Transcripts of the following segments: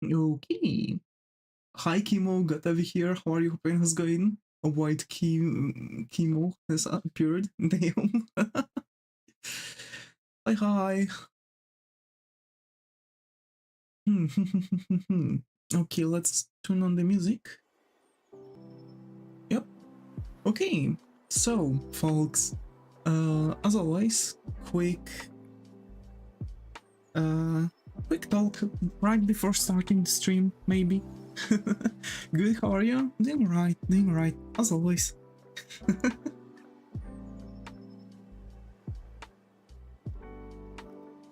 Okay. Hi Kimo, got over here. How are you? Hoping it's going. A white Kimo has appeared. Damn. Hi hi. Okay, let's turn on the music. Yep. Okay. So, folks, as always, quick talk right before starting the stream, maybe. Good, how are you? Doing right, as always.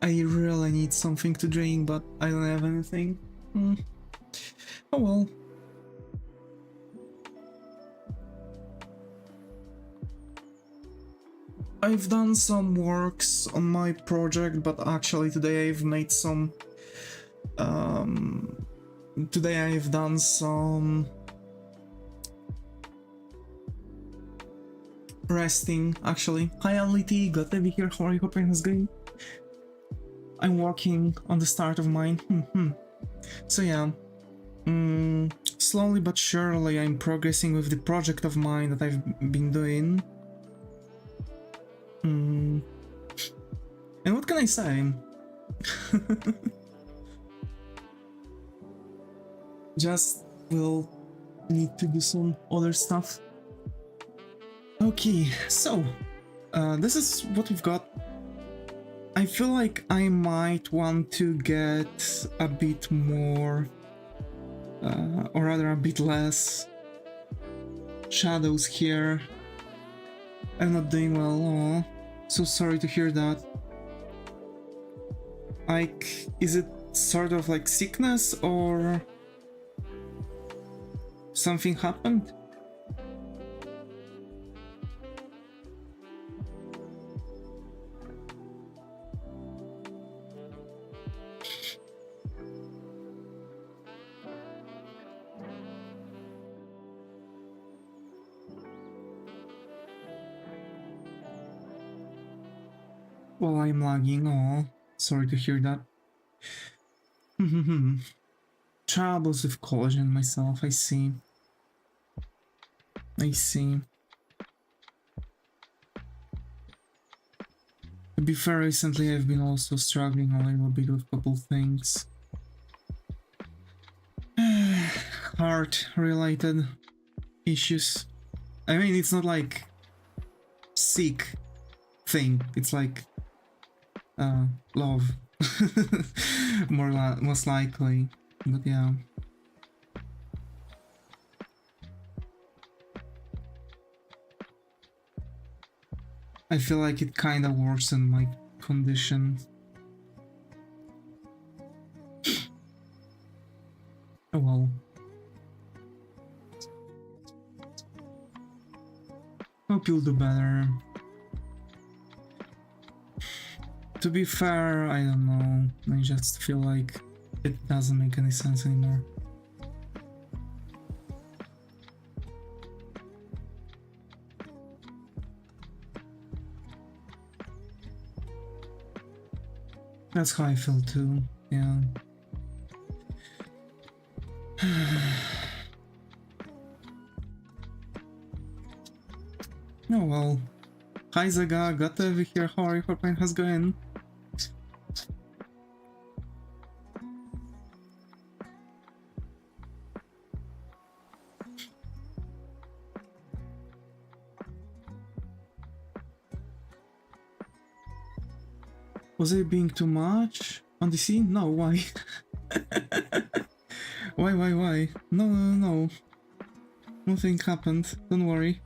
I really need something to drink, but I don't have anything. Oh well. I've done some works on my project, but actually today I've made some... today I've done some... resting, actually. Hi LT, got to be here, how are you? Hoping it's going? I'm working on the start of mine. So yeah, slowly but surely I'm progressing with the project of mine that I've been doing. And what can I say? Just will need to do some other stuff. Okay, so this is what we've got. I feel like I might want to get a bit more, or rather a bit less shadows here. I'm not doing well, oh, so sorry to hear that. Like, is it sort of like sickness or something happened? Well, I'm lagging, oh, sorry to hear that. Troubles with collagen myself, I see. I see. To be fair, recently I've been also struggling a little bit with a couple things. Heart-related issues. I mean, it's not like sick thing, it's like love. Most likely, but yeah. I feel like it kind of worsened my condition. Oh well. Hope you'll do better. To be fair, I don't know. I just feel like it doesn't make any sense anymore. That's how I feel too, yeah. Oh well. Hi Zaga, got over here, how are you? Hoping how's going? Was it being too much on the scene? No, why? Why? No. Nothing happened, don't worry.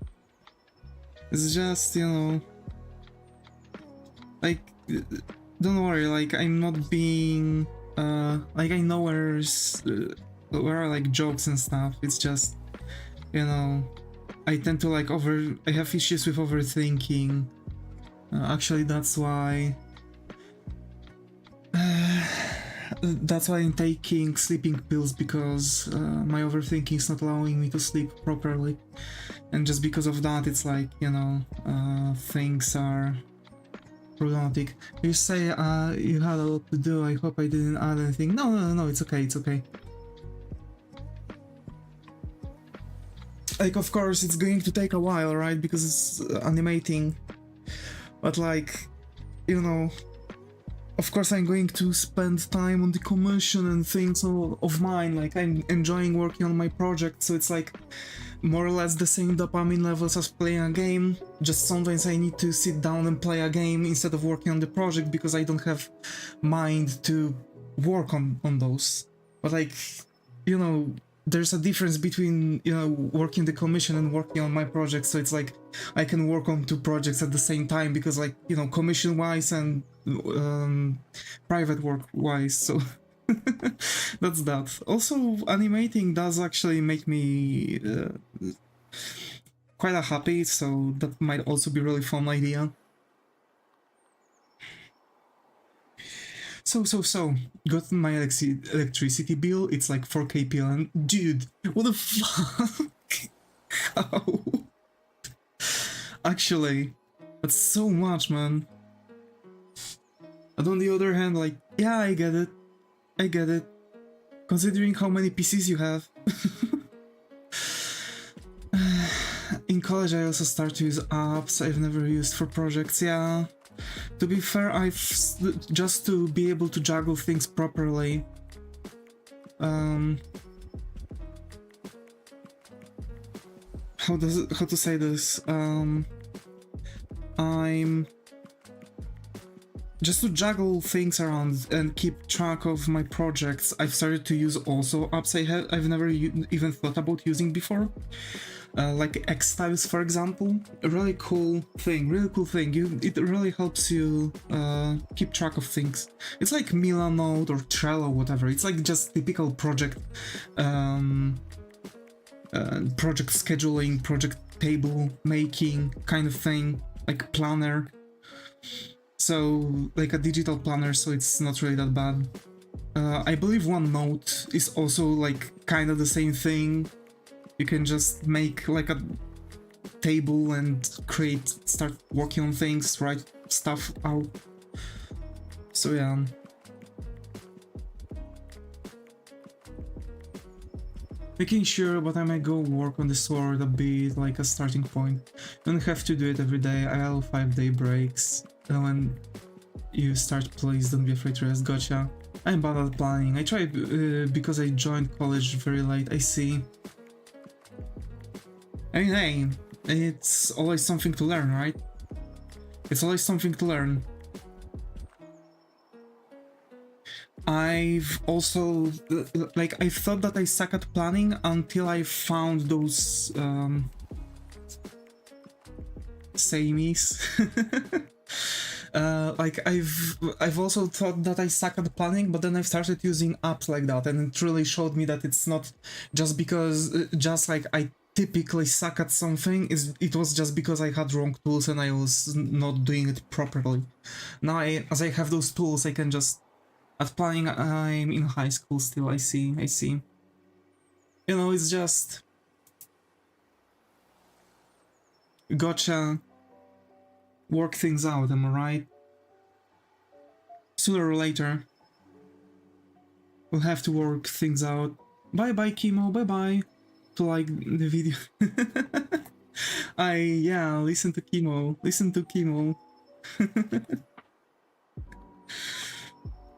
It's just, you know... Like, don't worry, like, I'm not being... like, I know where are like jokes and stuff. It's just, you know, I tend to like I have issues with overthinking. Actually, that's why I'm taking sleeping pills, because my overthinking is not allowing me to sleep properly, and just because of that, it's like, you know, things are problematic. You say you had a lot to do. I hope I didn't add anything. No, it's okay, it's okay. Like, of course, it's going to take a while, right? Because it's animating. But like, you know, of course I'm going to spend time on the commission and things of mine. Like, I'm enjoying working on my project, so it's like more or less the same dopamine levels as playing a game. Just sometimes I need to sit down and play a game instead of working on the project, because I don't have mind to work on those. But like, you know, there's a difference between, you know, working the commission and working on my project, so it's like I can work on two projects at the same time, because like, you know, commission wise and private work wise, so that's that. Also, animating does actually make me quite happy, so that might also be a really fun idea. So, got my electricity bill, it's like 4k PLN. Dude, what the fuck? How? Actually, that's so much, man. But on the other hand, like, yeah, I get it. Considering how many PCs you have. In college, I also started to use apps I've never used for projects, yeah. To be fair, just to be able to juggle things properly. How to say this? I'm just to juggle things around and keep track of my projects. I've started to use also apps I've never even thought about using before. Like X-Tiles, for example, a really cool thing. It really helps you keep track of things. It's like Milanote or Trello, whatever. It's like just typical project scheduling, project table making kind of thing, like planner. So like a digital planner, so it's not really that bad. I believe OneNote is also like kind of the same thing. You can just make like a table and start working on things, write stuff out. So yeah. Making sure, but I might go work on the sword a bit, like a starting point. You don't have to do it every day. I allow 5-day breaks. And when you start, please don't be afraid to rest. Gotcha. I'm bad at planning. I tried because I joined college very late. I see. I mean, hey, it's always something to learn, right? It's always something to learn. I've also, like, I thought that I suck at planning until I found those, sameys. Like, I've also thought that I suck at planning, but then I've started using apps like that, and it really showed me that it's not just because, just like I typically suck at something, it was just because I had wrong tools and I was not doing it properly. Now, as I have those tools, I can just... At planning, I'm in high school still, I see. You know, it's just... Gotcha. Work things out, am I right? Sooner or later, we'll have to work things out. Bye-bye, Chemo, bye-bye. To like the video. Yeah, listen to Chemo.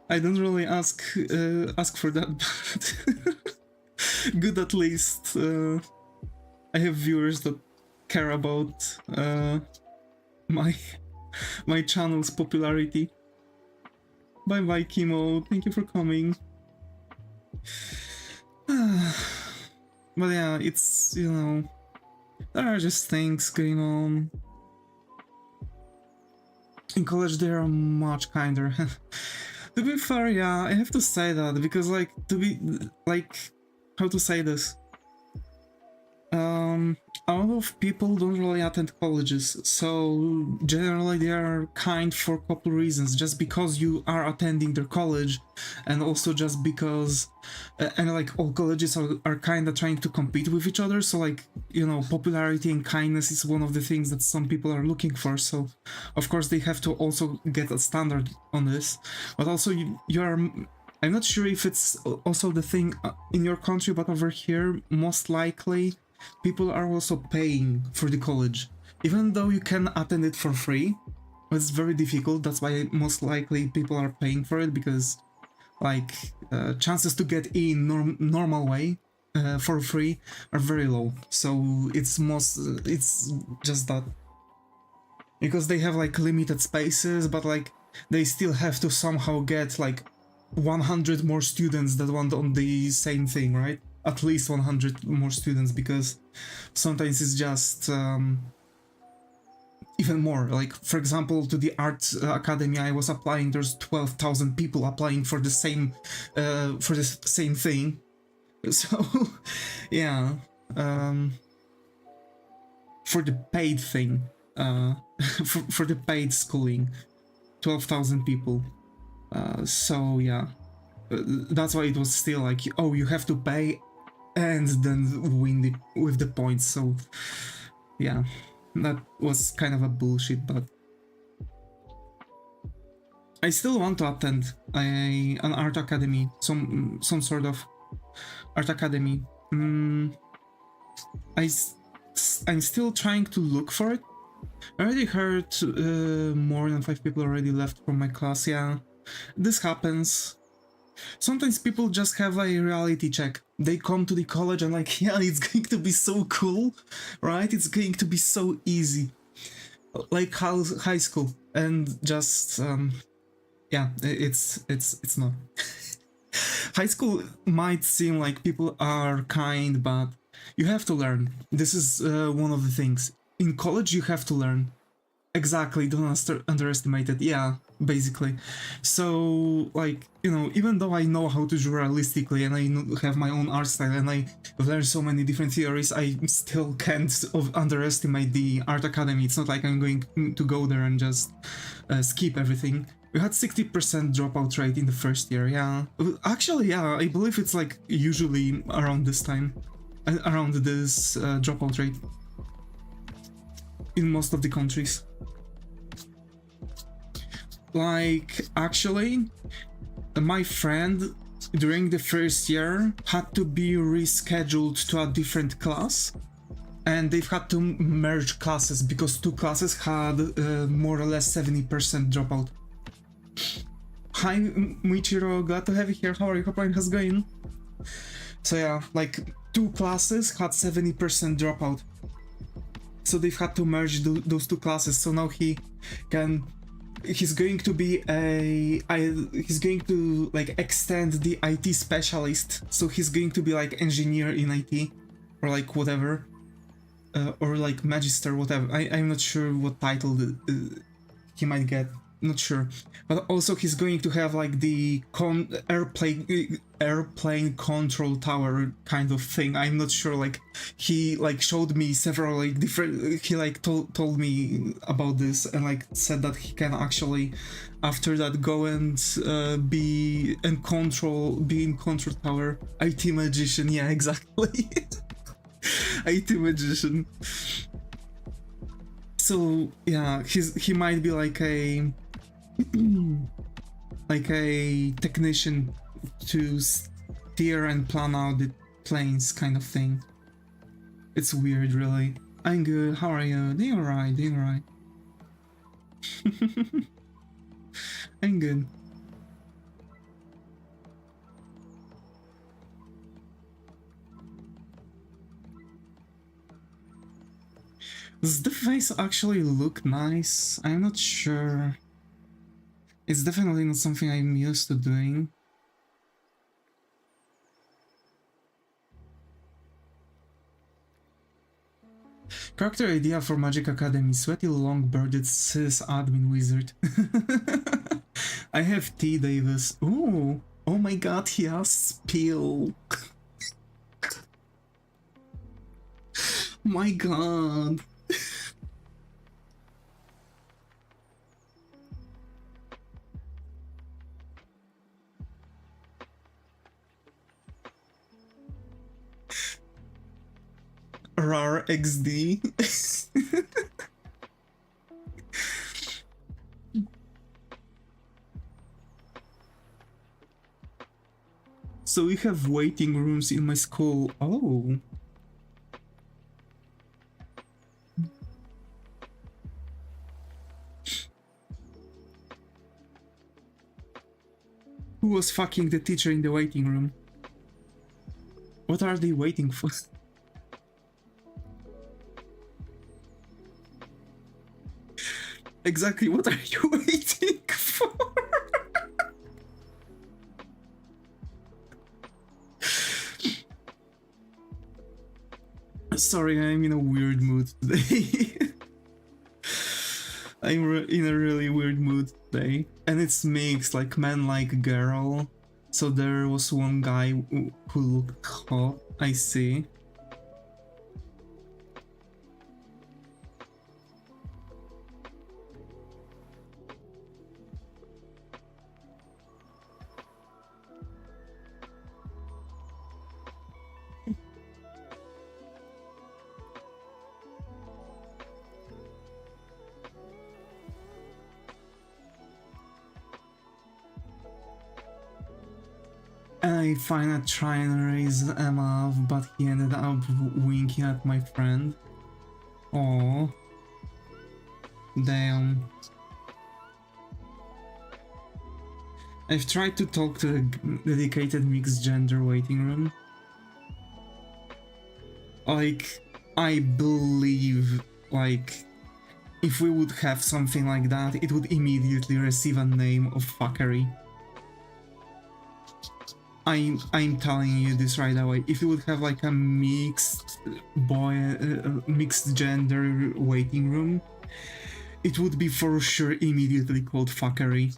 I don't really ask for that, but good at least. I have viewers that care about my channel's popularity. Bye bye, Chemo. Thank you for coming. But yeah, it's, you know, there are just things going on. In college, they are much kinder. To be fair, yeah, I have to say that, because, like, how to say this? A lot of people don't really attend colleges, so generally they are kind for a couple reasons. Just because you are attending their college, and also just because, and like all colleges are kind of trying to compete with each other. So like, you know, popularity and kindness is one of the things that some people are looking for. So of course they have to also get a standard on this, but also you are. I'm not sure if it's also the thing in your country, but over here, most likely people are also paying for the college. Even though you can attend it for free, it's very difficult. That's why most likely people are paying for it, because like chances to get in normal way for free are very low. So it's just that. Because they have like limited spaces, but like they still have to somehow get like 100 more students that want on the same thing, right? At least 100 more students, because sometimes it's just even more. Like, for example, to the art academy I was applying, there's 12,000 people applying for the same thing. So yeah, for the paid thing, for the paid schooling, 12,000 people. So yeah, that's why it was still like, oh, you have to pay and then win with the points. So yeah, that was kind of a bullshit, but I still want to attend an art academy, some sort of art academy. I'm still trying to look for it. I already heard more than 5 people already left from my class. Yeah, this happens. Sometimes people just have a reality check. They come to the college and like, yeah, it's going to be so cool, right? It's going to be so easy, like high school, and just yeah, it's not. High school might seem like people are kind, but you have to learn. This is one of the things. In college, you have to learn. Exactly, don't underestimate it. Yeah, basically. So, like, you know, even though I know how to draw realistically and I have my own art style and I've learned so many different theories, I still can't underestimate the art academy. It's not like I'm going to go there and just skip everything. We had 60% dropout rate in the first year. Yeah, actually, yeah, I believe it's like usually around this time, around this dropout rate in most of the countries. Like, actually, my friend during the first year had to be rescheduled to a different class, and they've had to merge classes because 2 classes had more or less 70% dropout. Hi Michiro, glad to have you here. How are you? Hope how's going? So yeah, like 2 classes had 70% dropout. So they've had to merge those 2 classes. So now he's going to be he's going to like extend the IT specialist. So he's going to be like engineer in IT, or like whatever, or like magister, whatever. I'm not sure what title he might get. Not sure, but also he's going to have like the airplane control tower kind of thing. I'm not sure. Like he like showed me several like different. He like told me about this and like said that he can actually, after that, go and be in control tower. IT magician, yeah, exactly. IT magician. So yeah, he might be like a like a technician to steer and plan out the planes kind of thing. It's weird, really. I'm good, how are you? Doing alright, doing alright. I'm good. Does the face actually look nice? I'm not sure. It's definitely not something I'm used to doing. Character idea for Magic Academy: sweaty long-bearded cis-admin wizard. I have T. Davis. Ooh, oh my god, he has Spill. My god. RAR XD. So we have waiting rooms in my school. Oh. Who was fucking the teacher in the waiting room? What are they waiting for? Exactly, what are you waiting for? Sorry, I'm in a weird mood today. I'm in a really weird mood today. And it's mixed, like man like girl. So there was one guy who looked hot, I see. I finally tried and raise him up, but he ended up winking at my friend. Oh, damn. I've tried to talk to the dedicated mixed gender waiting room. Like, I believe, like, if we would have something like that, it would immediately receive a name of fuckery. I'm telling you this right away. If you would have like a mixed mixed gender waiting room, it would be for sure immediately called fuckery.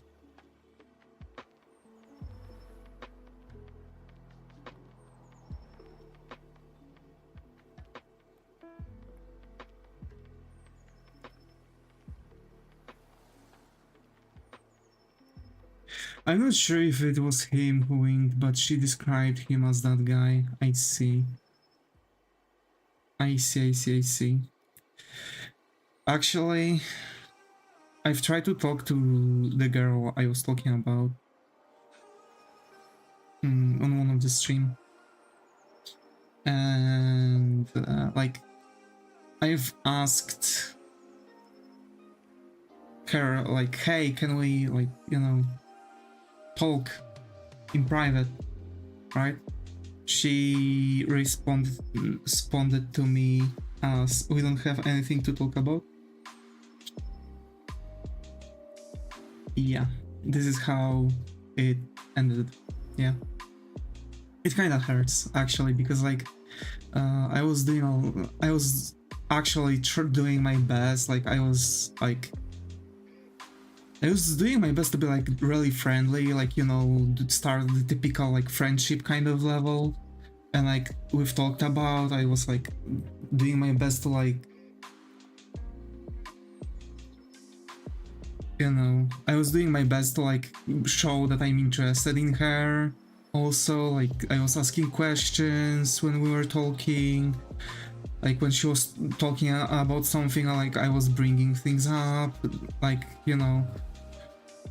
I'm not sure if it was him who winked, but she described him as that guy. I see. I see. Actually, I've tried to talk to the girl I was talking about on one of the stream. And like, I've asked her like, hey, can we like, you know, talk in private, right? She responded to me as, we don't have anything to talk about. Yeah, this is how it ended. Yeah, it kind of hurts actually, because like I was actually doing my best. Like I was doing my best to be like really friendly, like, you know, start the typical like friendship kind of level. And like we've talked about, I was like doing my best to like, you know, I was doing my best to like show that I'm interested in her. Also, like I was asking questions when we were talking. Like when she was talking about something, like I was bringing things up, like, you know,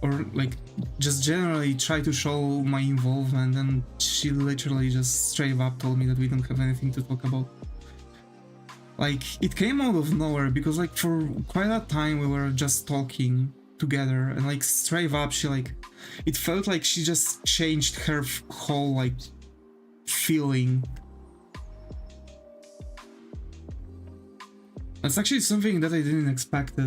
or like just generally try to show my involvement, and she literally just straight up told me that we don't have anything to talk about. Like it came out of nowhere, because like for quite a time we were just talking together, and like straight up she like, it felt like she just changed her whole like feeling. That's actually something that I didn't expect.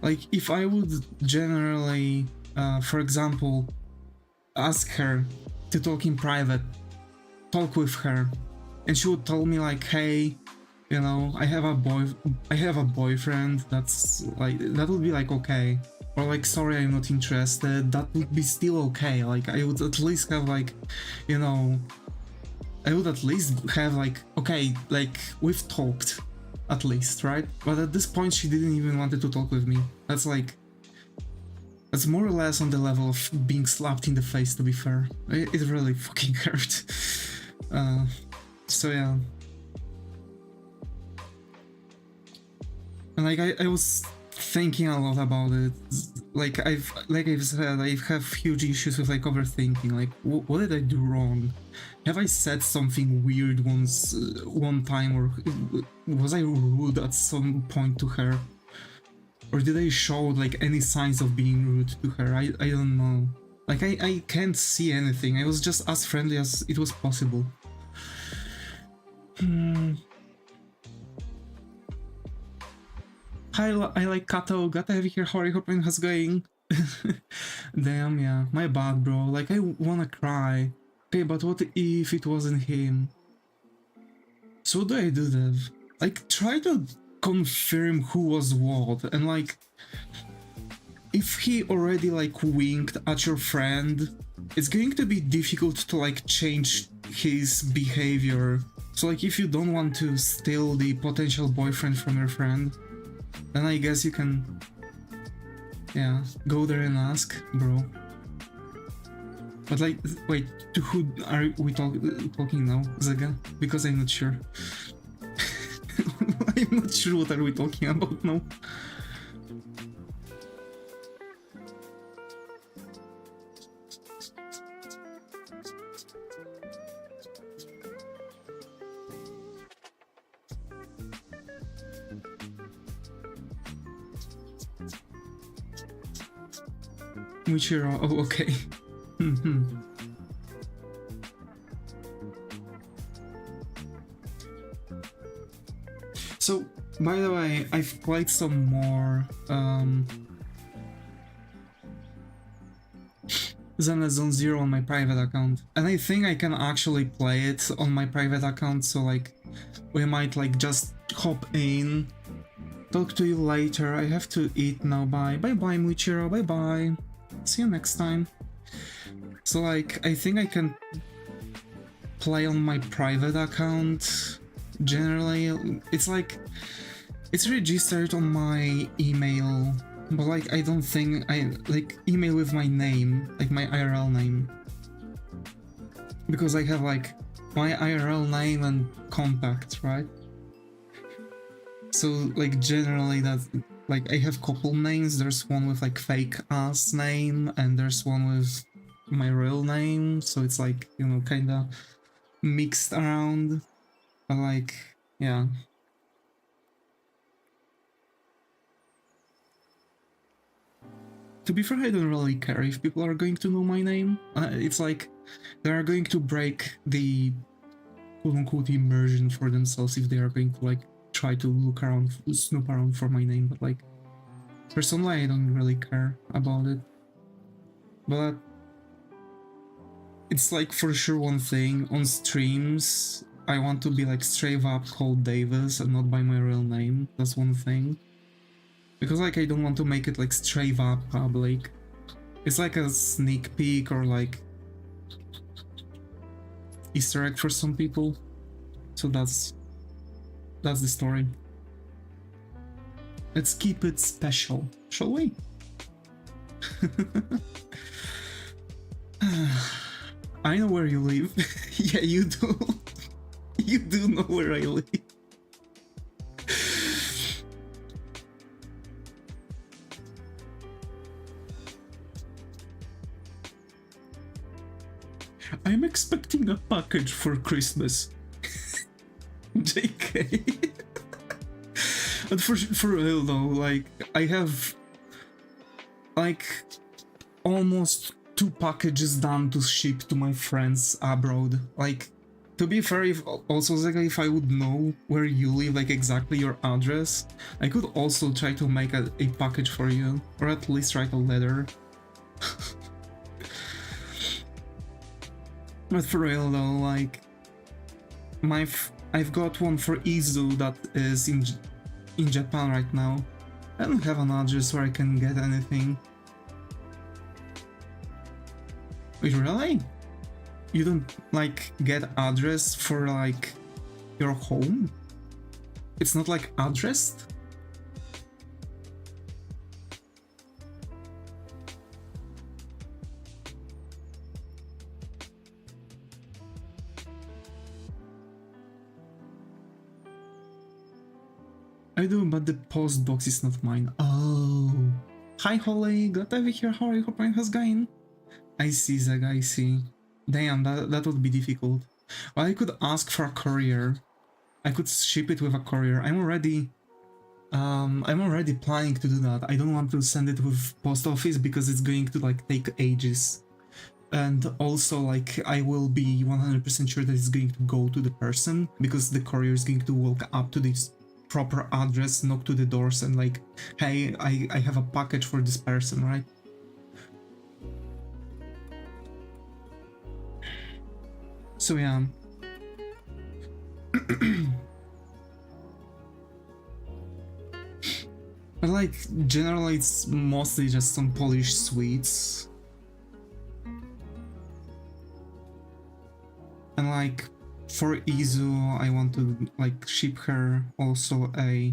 Like, if I would generally, for example, ask her to talk in private, talk with her, and she would tell me like, hey, you know, I have a boyfriend, that's like, that would be like okay. Or like, sorry, I'm not interested, that would be still okay. Like, I would at least have like, you know, I would at least have like, okay, like we've talked at least, right? But at this point she didn't even wanted to talk with me. That's like, that's more or less on the level of being slapped in the face, to be fair. It really fucking hurt. So yeah. And like I was thinking a lot about it. Like I've said, I have huge issues with like overthinking. Like, what did I do wrong? Have I said something weird one time, or was I rude at some point to her? Or did I show like any signs of being rude to her? I don't know. Like I can't see anything. I was just as friendly as it was possible. Hi, I like Kato. Got to have you here. How are you? Hoping how's going? Damn, yeah. My bad, bro. Like, I wanna cry. Okay, but what if it wasn't him? So what do I do, Dev? Like, try to confirm who was what, and like, if he already like winked at your friend, it's going to be difficult to like change his behavior. So like, if you don't want to steal the potential boyfriend from your friend, then I guess you can, yeah, go there and ask, bro. But like, wait, to who are we talking now, Zaga? Because I'm not sure. I'm not sure what are we talking about now. Muichiro, oh, okay. So, by the way, I've played some more Zenless Zone Zero on my private account, and I think I can actually play it on my private account, so like, we might like just hop in. Talk to you later, I have to eat now, bye. Bye-bye, Muichiro, bye-bye. See you next time. So like, I think I can play on my private account. Generally, it's like, it's registered on my email, but like, I don't think I like email with my name, like my IRL name, because I have like my IRL name and contact, right? So like, generally that, like, I have couple names. There's one with like fake ass name, and there's one with my real name, so it's like, you know, kind of mixed around. But like, yeah. To be fair, I don't really care if people are going to know my name. It's like, they are going to break the quote-unquote immersion for themselves if they are going to like try to look around, snoop around for my name, but like, personally I don't really care about it. But it's like, for sure, one thing, on streams I want to be like straight up called Devis and not by my real name. That's one thing. Because like, I don't want to make it like straight up public. It's like a sneak peek or like Easter egg for some people. So that's the story. Let's keep it special, shall we? I know where you live. Yeah, you do. You do know where I live. I'm expecting a package for Christmas. JK. But for real though, like, I have like almost 2 packages done to ship to my friends abroad. Like, to be fair, if I would know where you live, like exactly your address, I could also try to make a package for you, or at least write a letter. But for real though, like, I've got one for Izu that is in Japan right now. I don't have an address where I can get anything. Wait, really? you don't like get address for like your home? It's not like addressed? I do, but the post box is not mine. Oh. Hi Holly, glad to have you here. How are you? Hope has going. I see, Zeg, I see. Damn, that would be difficult. Well, I could ask for a courier. I could ship it with a courier. I'm already planning to do that. I don't want to send it with post office because it's going to like take ages. And also like I will be 100% sure that it's going to go to the person because the courier is going to walk up to this proper address, knock to the doors and like, hey, I have a package for this person, right? So yeah. But like, generally it's mostly just some Polish sweets. And like, for Izu, I want to like ship her also a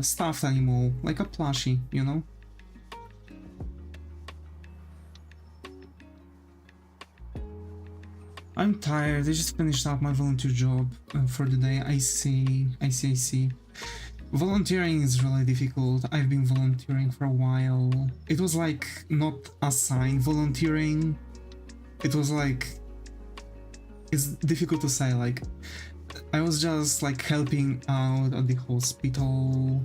stuffed animal, like a plushie, you know? I'm tired, I just finished up my volunteer job for the day. I see. Volunteering is really difficult. I've been volunteering for a while. It was like not assigned volunteering. It was like, it's difficult to say, like I was just like helping out at the hospital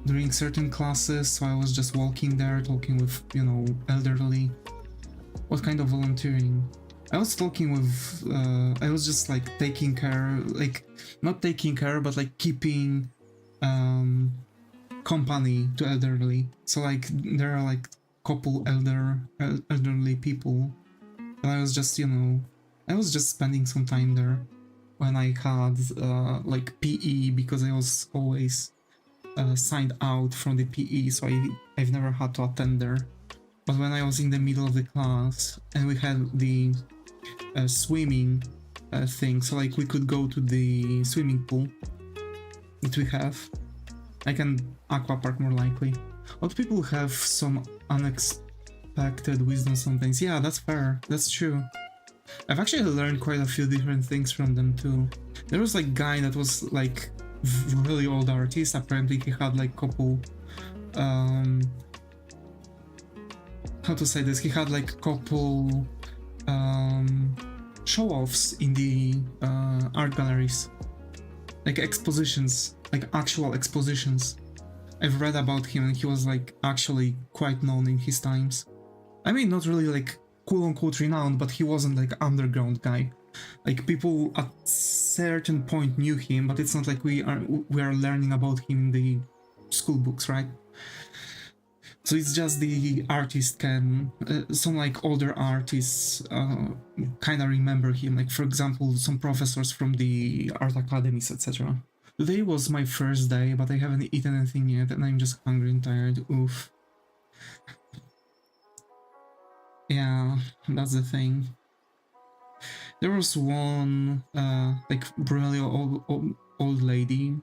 during certain classes, so I was just walking there talking with, you know, elderly. What kind of volunteering? I was talking with, I was just like taking care, like not taking care, but like keeping company to elderly. So like there are like couple elderly people, and I was just, you know, I was just spending some time there when I had like PE, because I was always signed out from the PE, so I've never had to attend there. But when I was in the middle of the class and we had the swimming thing, so like we could go to the swimming pool that we have, like an aqua park more likely. Old people have some unexpected wisdom sometimes. Yeah, that's fair, that's true. I've actually learned quite a few different things from them too. There was like guy that was like really old artist. Apparently he had like couple how to say this, he had like couple show-offs in the art galleries, like expositions, like actual expositions. I've read about him and he was like actually quite known in his times. I mean, not really like quote-unquote renowned, but he wasn't like underground guy. Like people at certain point knew him, but it's not like we are learning about him in the school books, right? So it's just the artist can, some like older artists kind of remember him. Like for example, some professors from the art academies, etc. Today was my first day, but I haven't eaten anything yet, and I'm just hungry and tired. Oof. Yeah, that's the thing. There was one like really old lady,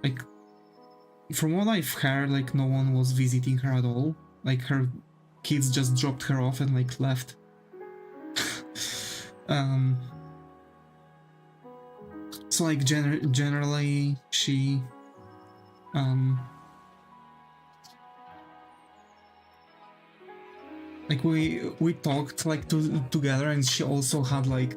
like from what I've heard, like no one was visiting her at all. Like her kids just dropped her off and like left. So like generally she like we talked like together, and she also had like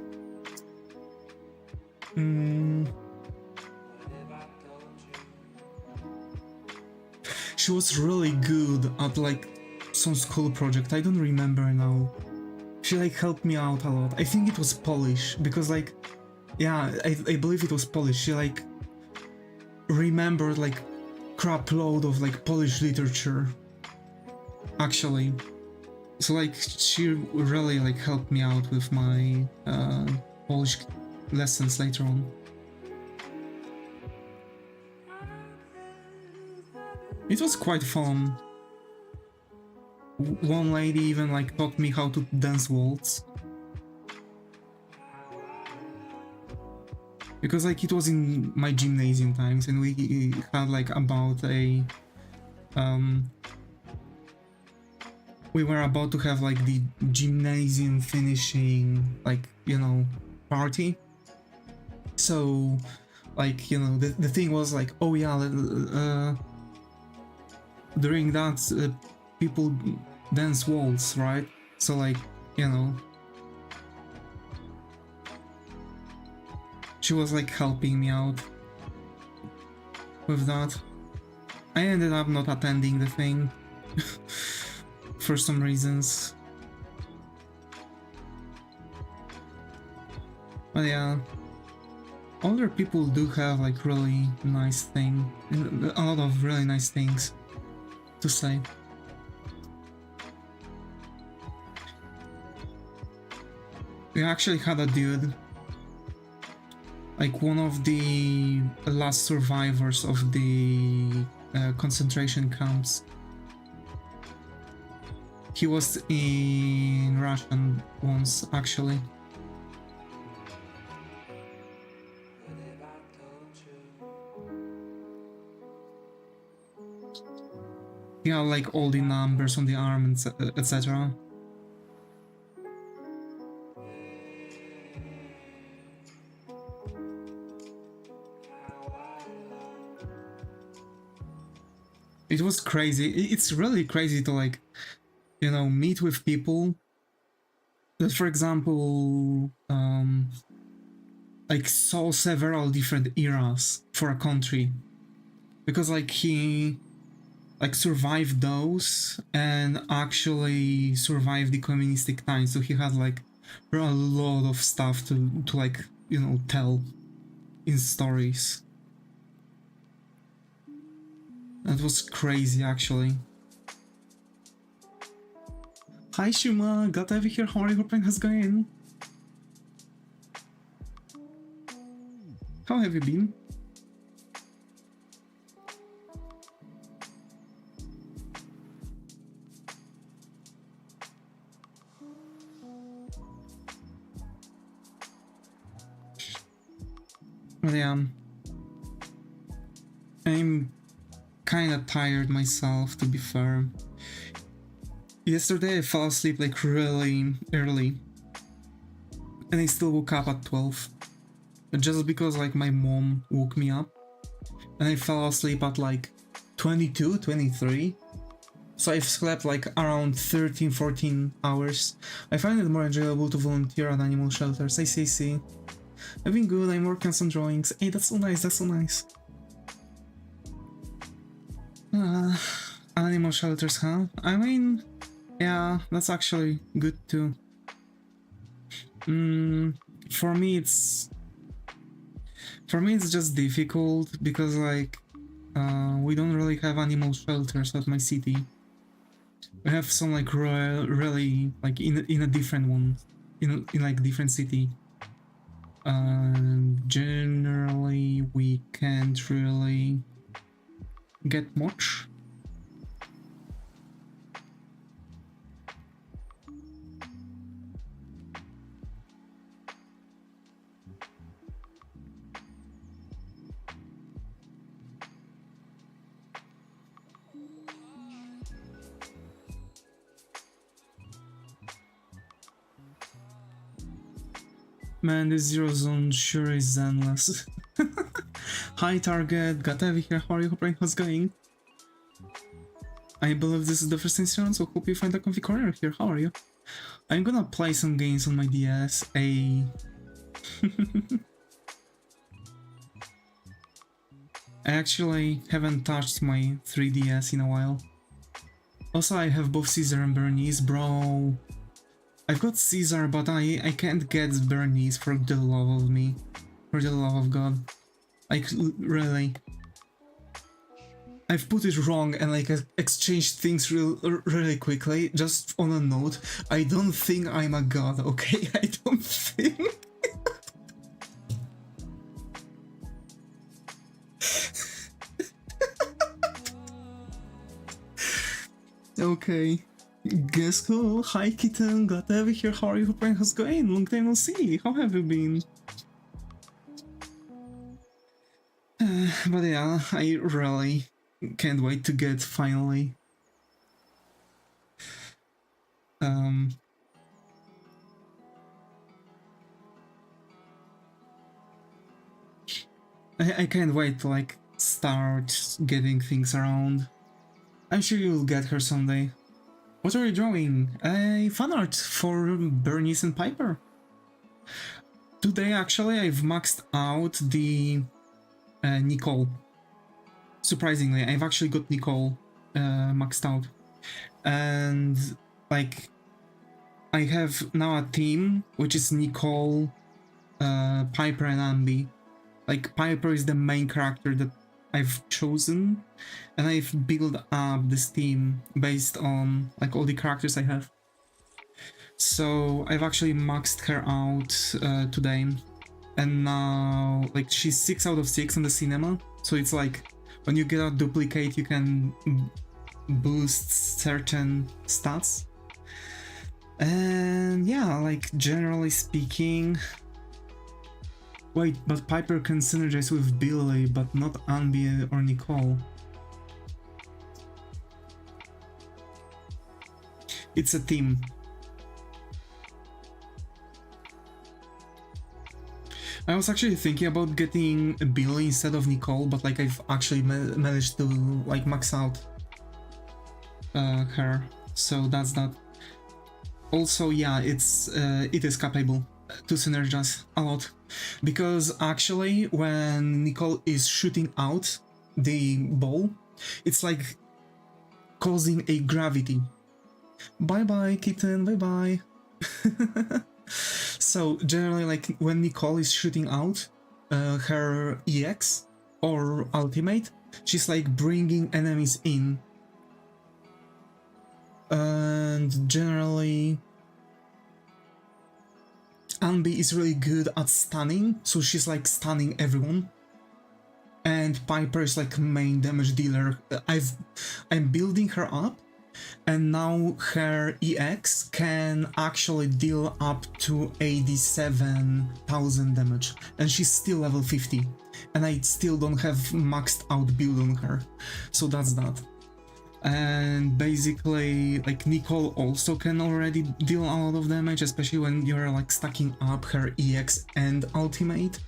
she was really good at like some school project. I don't remember now. She like helped me out a lot. I think it was Polish, because like, yeah, I believe it was Polish. She like remembered like crap load of like Polish literature, actually. So like she really like helped me out with my Polish lessons later on. It was quite fun. One lady even like taught me how to dance waltz. Because like it was in my gymnasium times and we had like about a we were about to have like the gymnasium finishing like, you know, party. So like, you know, the thing was like, oh yeah, during that people dance waltz, right? So like, you know, she was like helping me out with that. I ended up not attending the thing for some reasons. But yeah, older people do have like really nice thing, a lot of really nice things to say. We actually had a dude, like one of the last survivors of the concentration camps. He was in Russian once, actually. He had like all the numbers on the arm, etc. It was crazy. It's really crazy to like, you know, meet with people that, for example, like saw several different eras for a country, because like he like survived those and actually survived the communistic times, so he had like a lot of stuff to like, you know, tell in stories. That was crazy, actually. Hi Shuma, glad to have you here. How are you? Hoping how's going? How have you been? Well, yeah, I'm kinda tired myself, to be fair. Yesterday I fell asleep like really early and I still woke up at 12. Just because like my mom woke me up and I fell asleep at like 22, 23. So I've slept like around 13, 14 hours. I find it more enjoyable to volunteer at animal shelters. I see. I've been good, I'm working on some drawings. Hey, that's so nice, that's so nice. Animal shelters, huh? I mean, yeah, that's actually good too. For me it's just difficult because like we don't really have animal shelters at my city. We have some like really like in a different one, in like different city. Generally we can't really get much. Man, this Zero Zone sure is Zenless. Hi Target, got to have you here. How are you? Hoping how's going? I believe this is the first instance, so hope you find a comfy corner here. How are you? I'm gonna play some games on my DS. I actually haven't touched my 3DS in a while. Also, I have both Caesar and Burnice, bro. I've got Caesar, but I can't get Burnice for the love of me. For the love of God. Like, really. I've put it wrong and like exchanged things really quickly. Just on a note, I don't think I'm a god, okay? I don't think. Okay. Guess who? Hi Kitten, glad to have you here. How are you? Hope how's going? Long time no see. How have you been? But yeah, I really can't wait to get finally. I can't wait to like start getting things around. I'm sure you'll get her someday. What are you drawing? A fan art for Burnice and Piper. Today actually I've maxed out the Nicole. Surprisingly, I've actually got Nicole maxed out. And like I have now a team which is Nicole, Piper and Ambi. Like Piper is the main character that I've chosen, and I've built up this team based on like all the characters I have. So I've actually maxed her out today, and now like she's 6 out of 6 in the cinema. So it's like when you get a duplicate, you can boost certain stats. And yeah, like generally speaking. Wait, but Piper can synergize with Billy, but not Ambi or Nicole. It's a team. I was actually thinking about getting Billy instead of Nicole, but like I've actually managed to like max out her, so that's that. Also, yeah, it is capable to synergize a lot, because actually when Nicole is shooting out the ball, it's like causing a gravity. Bye bye kitten, bye bye. So generally, like when Nicole is shooting out her EX or ultimate, she's like bringing enemies in, and generally Ambi is really good at stunning, so she's like stunning everyone. And Piper is like main damage dealer. I'm building her up, and now her EX can actually deal up to 87,000 damage, and she's still level 50, and I still don't have maxed out build on her, so that's that. And basically, like Nicole also can already deal a lot of damage, especially when you're like stacking up her EX and ultimate.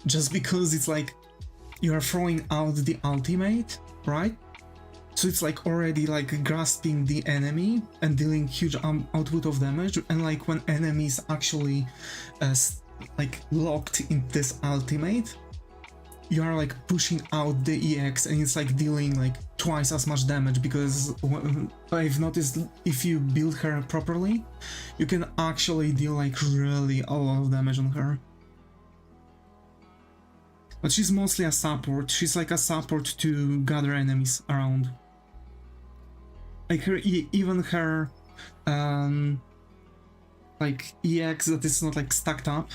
Just because it's like you're throwing out the ultimate, right? So it's like already like grasping the enemy and dealing huge output of damage. And like when enemies actually like locked in this ultimate, you are like pushing out the EX, and it's like dealing like twice as much damage, because I've noticed if you build her properly, you can actually deal like really a lot of damage on her. But she's mostly a support. She's like a support to gather enemies around. Like her, even her like EX that is not like stacked up.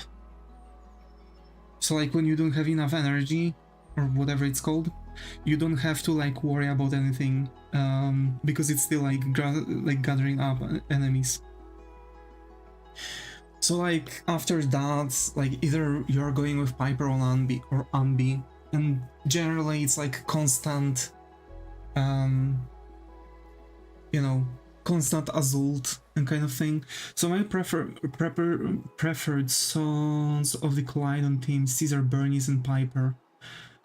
So like when you don't have enough energy, or whatever it's called, you don't have to like worry about anything, because it's still like gathering up enemies. So like after that, like either you're going with Piper or Ambi, and generally it's like constant, you know, constant assault and kind of thing. So my preferred sons of the Collidon team, Caesar, Burnice, and Piper.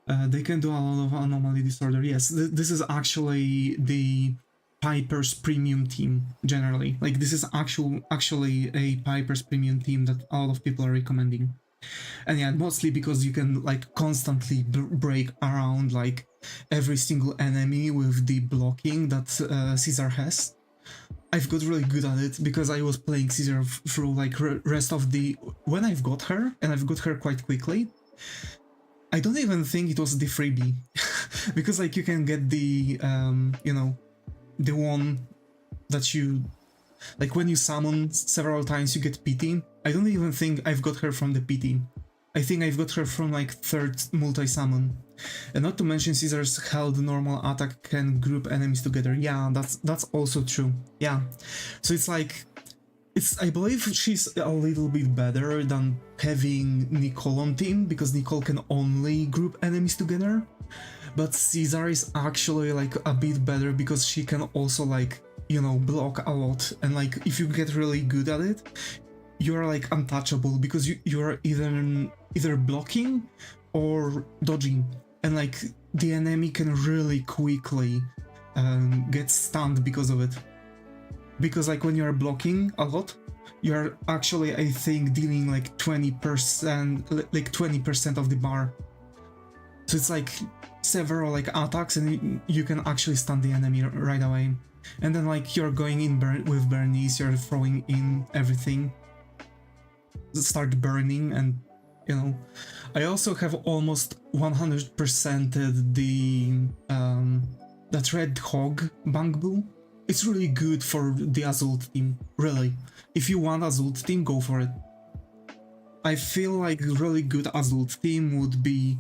They can do a lot of anomaly disorder. Yes, this is actually the Piper's premium team generally. Like this is actually a Piper's premium team that a lot of people are recommending. And yeah, mostly because you can like constantly break around like every single enemy with the blocking that Caesar has. I've got really good at it because I was playing Caesar through like rest of the... When I've got her, and I've got her quite quickly, I don't even think it was the freebie. Because like you can get the, you know, the one that you... Like when you summon several times you get pity. I don't even think I've got her from the pity. I think I've got her from like 3rd multi-summon. And not to mention Caesar's held normal attack can group enemies together. Yeah, that's also true. Yeah. So it's like, I believe she's a little bit better than having Nicole on team, because Nicole can only group enemies together. But Caesar is actually like a bit better because she can also like, you know, block a lot. And like, if you get really good at it, you're like untouchable because you're either blocking or dodging. And like, the enemy can really quickly get stunned because of it. Because like when you're blocking a lot, you're actually, I think, dealing like 20% of the bar. So it's like several like attacks and you can actually stun the enemy right away. And then like you're going in with Burnice, you're throwing in everything, start burning, and you know. I also have almost 100%ed that Red Hog Bangbu. It's really good for the Azult team, really. If you want Azult team, go for it. I feel like really good Azult team would be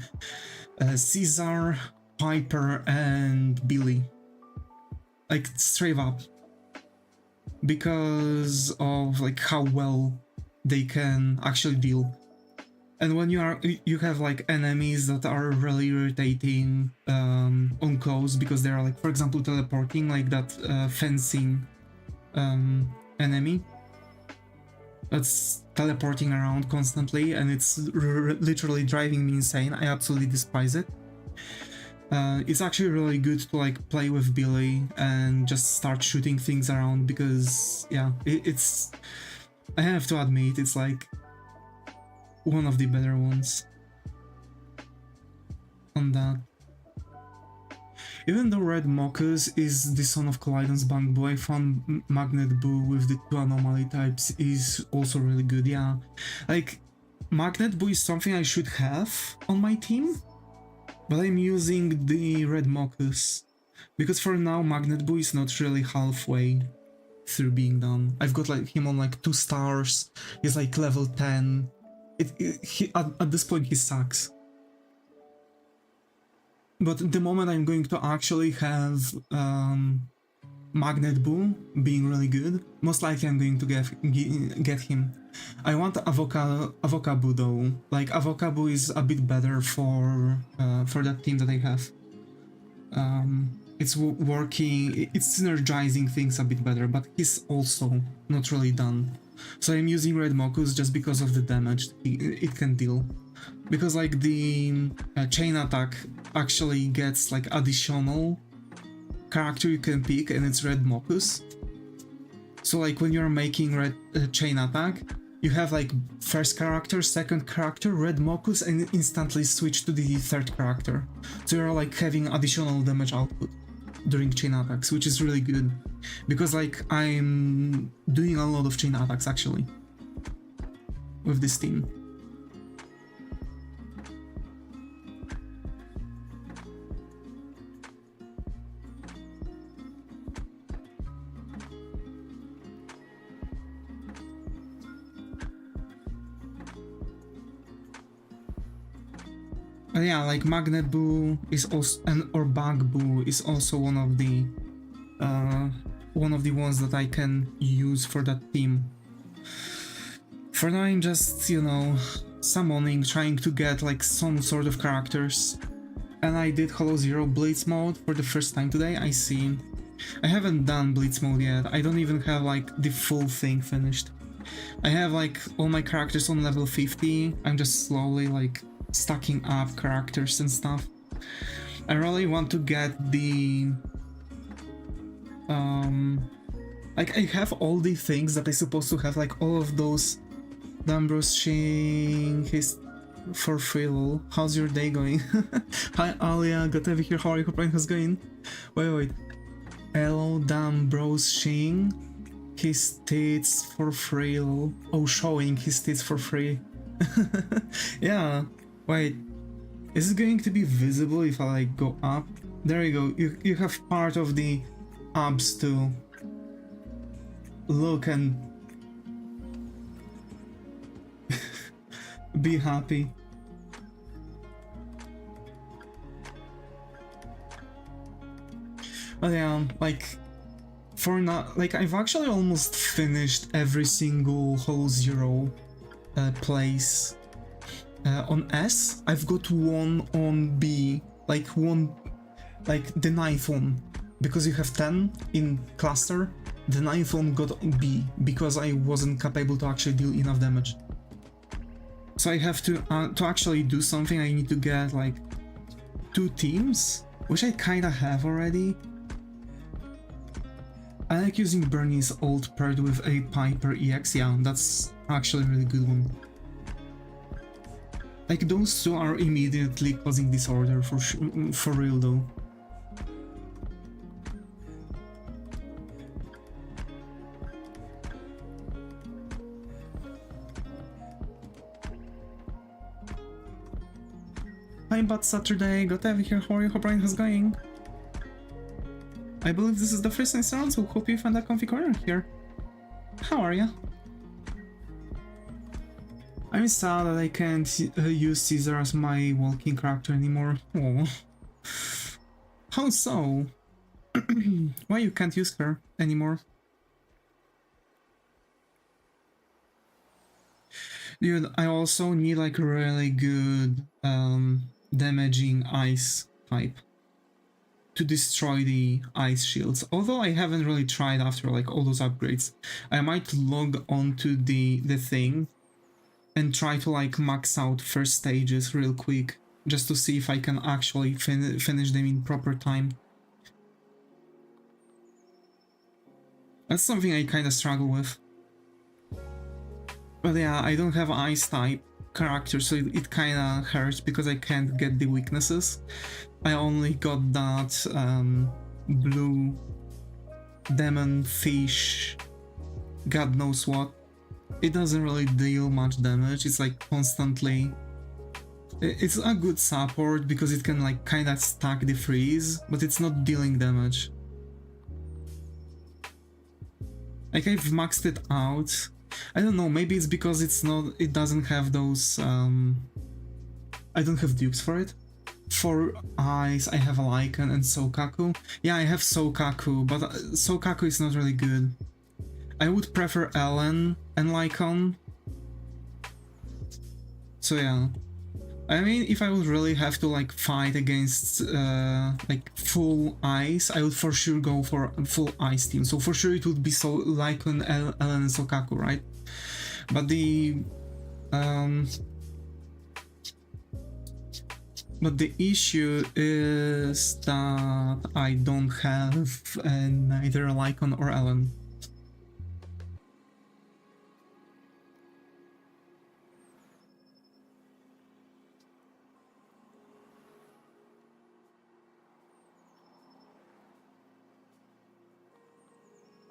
Caesar, Piper, and Billy. Like, straight up. Because of like how well they can actually deal. And when you have like enemies that are really irritating on close because they are like, for example, teleporting, like that fencing enemy that's teleporting around constantly, and it's literally driving me insane. I absolutely despise it. It's actually really good to like play with Billy and just start shooting things around because yeah, it's I have to admit, it's like one of the better ones on that. Even though Red Moccus is the son of Collidon's Bangbu, I found Magnet Boo with the 2 anomaly types is also really good, yeah. Like, Magnet Boo is something I should have on my team, but I'm using the Red Moccus, because for now Magnet Boo is not really halfway through being done. I've got like him on like 2 stars, he's like level 10. At this point he sucks. But the moment I'm going to actually have Magnet Boo being really good, most likely I'm going to get him. I want Avoca Boo though. Like, Avoca Boo is a bit better for that team that I have. It's working, it's synergizing things a bit better, but he's also not really done. So I'm using Red Moccus just because of the damage it can deal. Because like the chain attack actually gets like additional character you can pick, and it's Red Moccus. So like when you're making red chain attack, you have like first character, second character, Red Moccus, and instantly switch to the third character. So you're like having additional damage output during chain attacks, which is really good. Because like I'm doing a lot of chain attacks actually with this team. Yeah, like Magnet Boo is also, or Bug Boo is also one of the ones that I can use for that team. For now I'm just, you know, summoning, trying to get like some sort of characters. And I did Hollow Zero Blitz mode for the first time today, I see. I haven't done Blitz mode yet, I don't even have like the full thing finished. I have like all my characters on level 50, I'm just slowly like stacking up characters and stuff. I really want to get the like I have all the things that I'm supposed to have, like all of those. Dambrosing his for free lol. How's your day going? Hi Alia, good to have you here. How are you? Hope how's going? Wait. Hello, Dambrosing his tits for free lol. Oh, showing his tits for free. Yeah. Wait, is it going to be visible if I like go up? There you go, you have part of the abs to look and be happy. But yeah, like for now, like I've actually almost finished every single Holo Zero place on S. I've got one on B, like the ninth one, because you have 10 in cluster. The ninth one got B because I wasn't capable to actually deal enough damage. So I have to actually do something. I need to get like 2 teams, which I kinda have already. I like using Burnice ult paired with a Piper EX. Yeah, that's actually a really good one. Like those two are immediately causing disorder for real though. Hi, Bad Saturday, got Evi here, how are you? Hope Brian is going. I believe this is the first nice round, so hope you find a comfy corner here. How are you? I'm sad that I can't use Caesar as my walking character anymore. Oh. How so? Why you can't use her anymore? Dude, I also need like really good damaging ice type to destroy the ice shields. Although I haven't really tried after like all those upgrades. I might log onto the thing and try to like max out first stages real quick, just to see if I can actually finish them in proper time. That's something I kinda struggle with. But yeah, I don't have ice type character, so it kinda hurts because I can't get the weaknesses. I only got that blue demon fish, god knows what. It doesn't really deal much damage, it's like constantly... It's a good support because it can like kinda stack the freeze, but it's not dealing damage. Like I've maxed it out. I don't know, maybe it's because it doesn't have those I don't have dupes for it. For eyes, I have a Lycan and Sokaku. Yeah, I have Sokaku, but Sokaku is not really good. I would prefer Ellen and Lycan. So yeah. I mean, if I would really have to like fight against like full ice, I would for sure go for a full ice team. So for sure it would be Lycan, Ellen and Sokaku, right? But the issue is that I don't have neither Lycan or Ellen.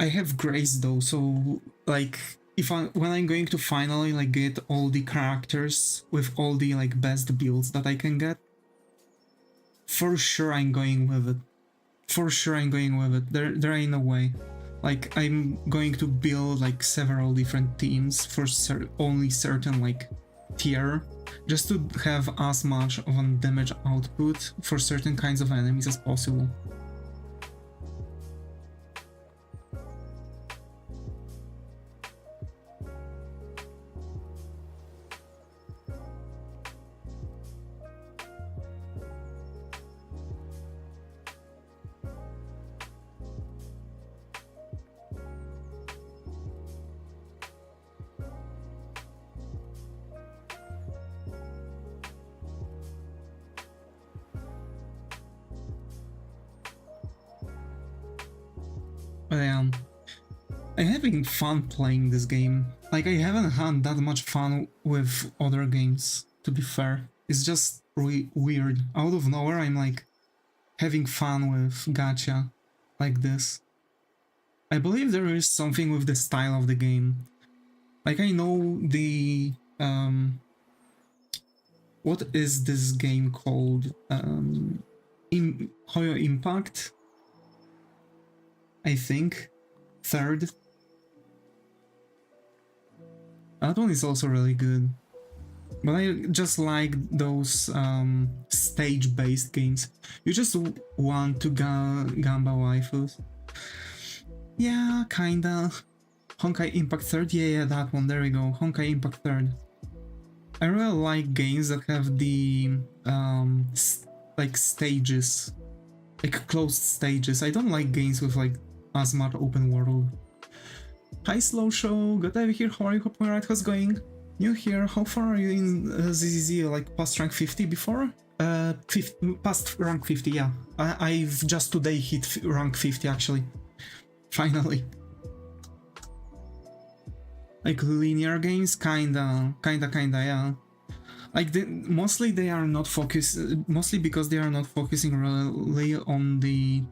I have Grace though, so like when I'm going to finally like get all the characters with all the like best builds that I can get, for sure I'm going with it. For sure I'm going with it. There ain't no way. Like I'm going to build like several different teams for only certain like tier, just to have as much of a damage output for certain kinds of enemies as possible. But yeah, I'm having fun playing this game. Like, I haven't had that much fun with other games, to be fair. It's just really weird. Out of nowhere, I'm like having fun with gacha like this. I believe there is something with the style of the game. Like, I know the... what is this game called? Huion Impact? I think. Third. That one is also really good. But I just like those stage-based games. You just want to gamba waifus. Yeah, kinda. Honkai Impact 3rd, yeah, that one, there we go. Honkai Impact 3rd. I really like games that have the like stages, like closed stages. I don't like games with like as much open world. Hi Slow Show, good to have you here. How are you? Hope my ride was going. New here. How far are you in ZZZ? Like past rank 50 before? Past rank 50, yeah. I've just today hit rank 50 actually. Finally. Like linear games, kinda, yeah. Like mostly they are not focused, mostly because they are not focusing really on the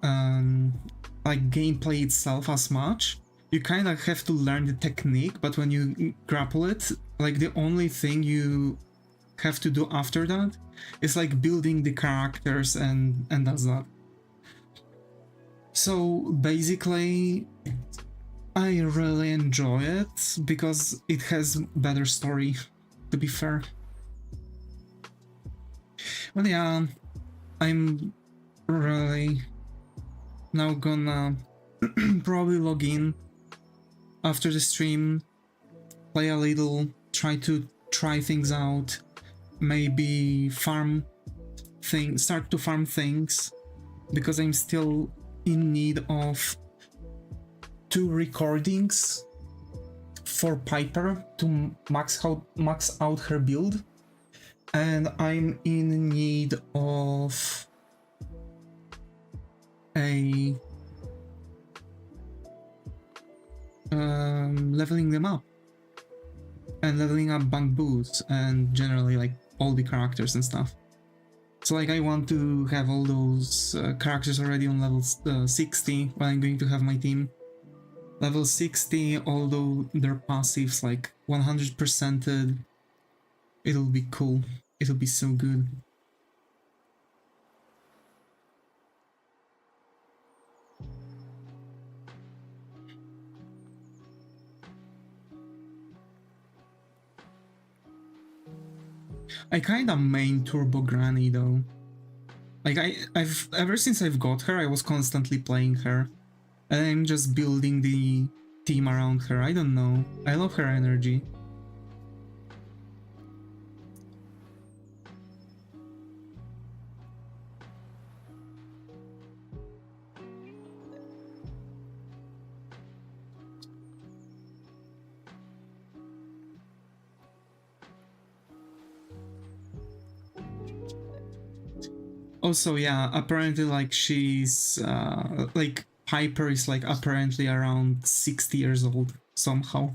like gameplay itself as much. You kind of have to learn the technique, but when you grapple it, like the only thing you have to do after that is like building the characters and that's that. So basically, I really enjoy it because it has better story, to be fair. But yeah, I'm really now gonna probably log in after the stream, play a little, try things out, maybe start to farm things, because I'm still in need of 2 recordings for Piper to max out her build, and I'm in need of a leveling them up and leveling up bank boots and generally like all the characters and stuff. So like I want to have all those characters already on level 60 when I'm going to have my team. Level 60, although their passives like 100%ed, it'll be cool. It'll be so good. I kinda main Turbo Granny though. Like I've ever since I've got her, I was constantly playing her. And I'm just building the team around her. I don't know. I love her energy. Also, yeah, apparently like she's like Piper is like apparently around 60 years old somehow.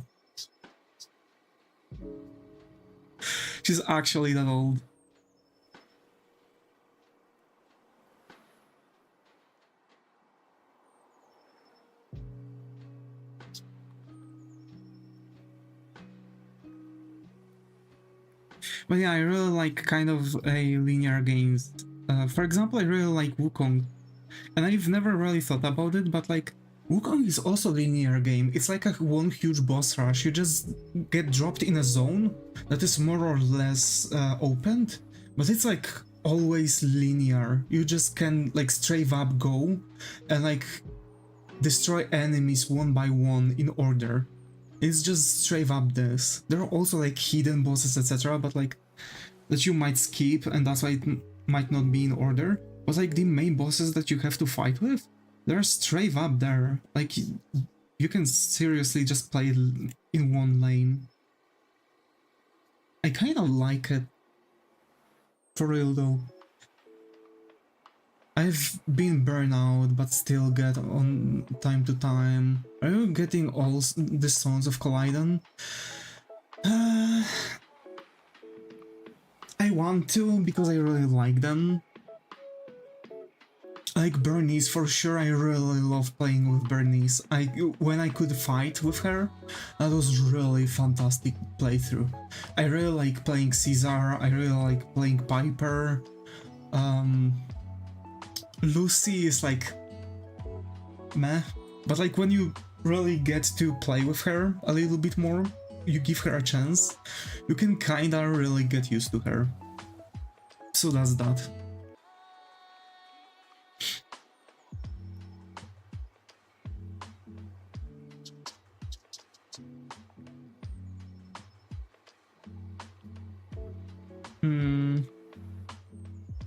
She's actually that old. But yeah, I really like kind of a linear games. For example, I really like Wukong. And I've never really thought about it, but like, Wukong is also a linear game. It's like a one huge boss rush. You just get dropped in a zone that is more or less opened, but it's like always linear. You just can like straight up go and like destroy enemies one by one in order. It's just straight up this. There are also like hidden bosses, etc., but like that you might skip, and that's why it might not be in order. But like the main bosses that you have to fight with, they're straight up there. Like you can seriously just play it in one lane. I kind of like it. For real though. I've been burned out, but still get on time to time. Are you getting all the songs of Colliden? I want to, because I really like them. Like Burnice, for sure, I really love playing with Burnice. When I could fight with her, that was really fantastic playthrough. I really like playing Caesar, I really like playing Piper. Lucy is like meh, but like when you really get to play with her a little bit more, you give her a chance, you can kinda really get used to her. So that's that.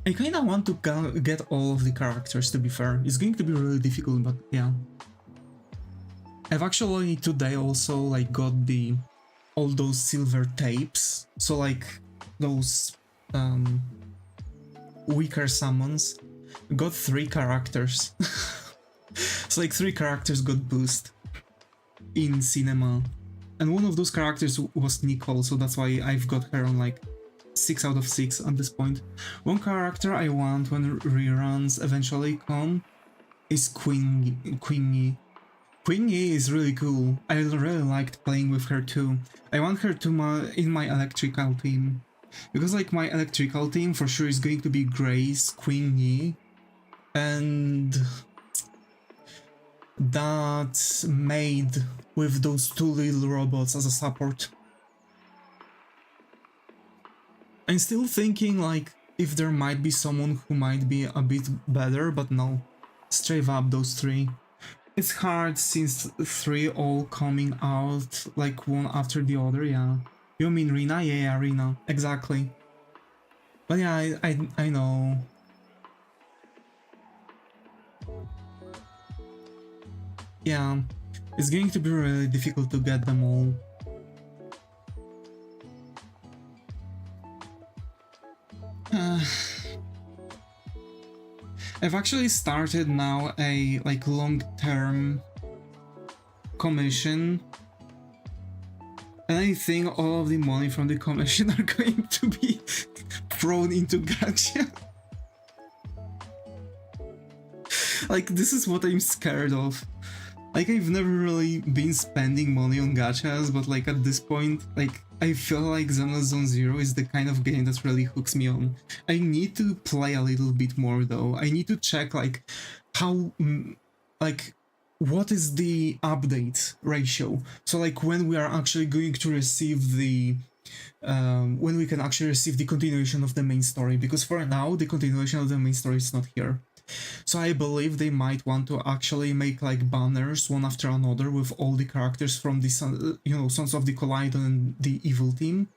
I kinda want to get all of the characters, to be fair. It's going to be really difficult, but yeah. I've actually today also like got all those silver tapes, so like those weaker summons. Got 3 characters. So like 3 characters got boost in cinema. And one of those characters was Nicole, so that's why I've got her on like 6 out of 6 at this point. One character I want when reruns eventually come is Queenie. Queenie is really cool. I really liked playing with her too. I want her to in my electrical team. Because like my electrical team for sure is going to be Grace, Queenie, and that maid with those 2 little robots as a support. I'm still thinking like if there might be someone who might be a bit better, but no. Straight up those 3. It's hard since 3 all coming out like one after the other, yeah. You mean Rina? Yeah, Rina, exactly. But yeah, I know. Yeah, it's going to be really difficult to get them all. I've actually started now a like long-term commission, and I think all of the money from the commission are going to be thrown into gacha. Like, this is what I'm scared of. Like, I've never really been spending money on gachas, but like at this point, like, I feel like Zenless Zone Zero is the kind of game that really hooks me on. I need to play a little bit more though. I need to check like how, like, what is the update ratio? So like when we are actually going to receive the, when we can actually receive the continuation of the main story, because for now the continuation of the main story is not here. So I believe they might want to actually make like banners one after another with all the characters from the Sons of the Collidon and the Evil Team,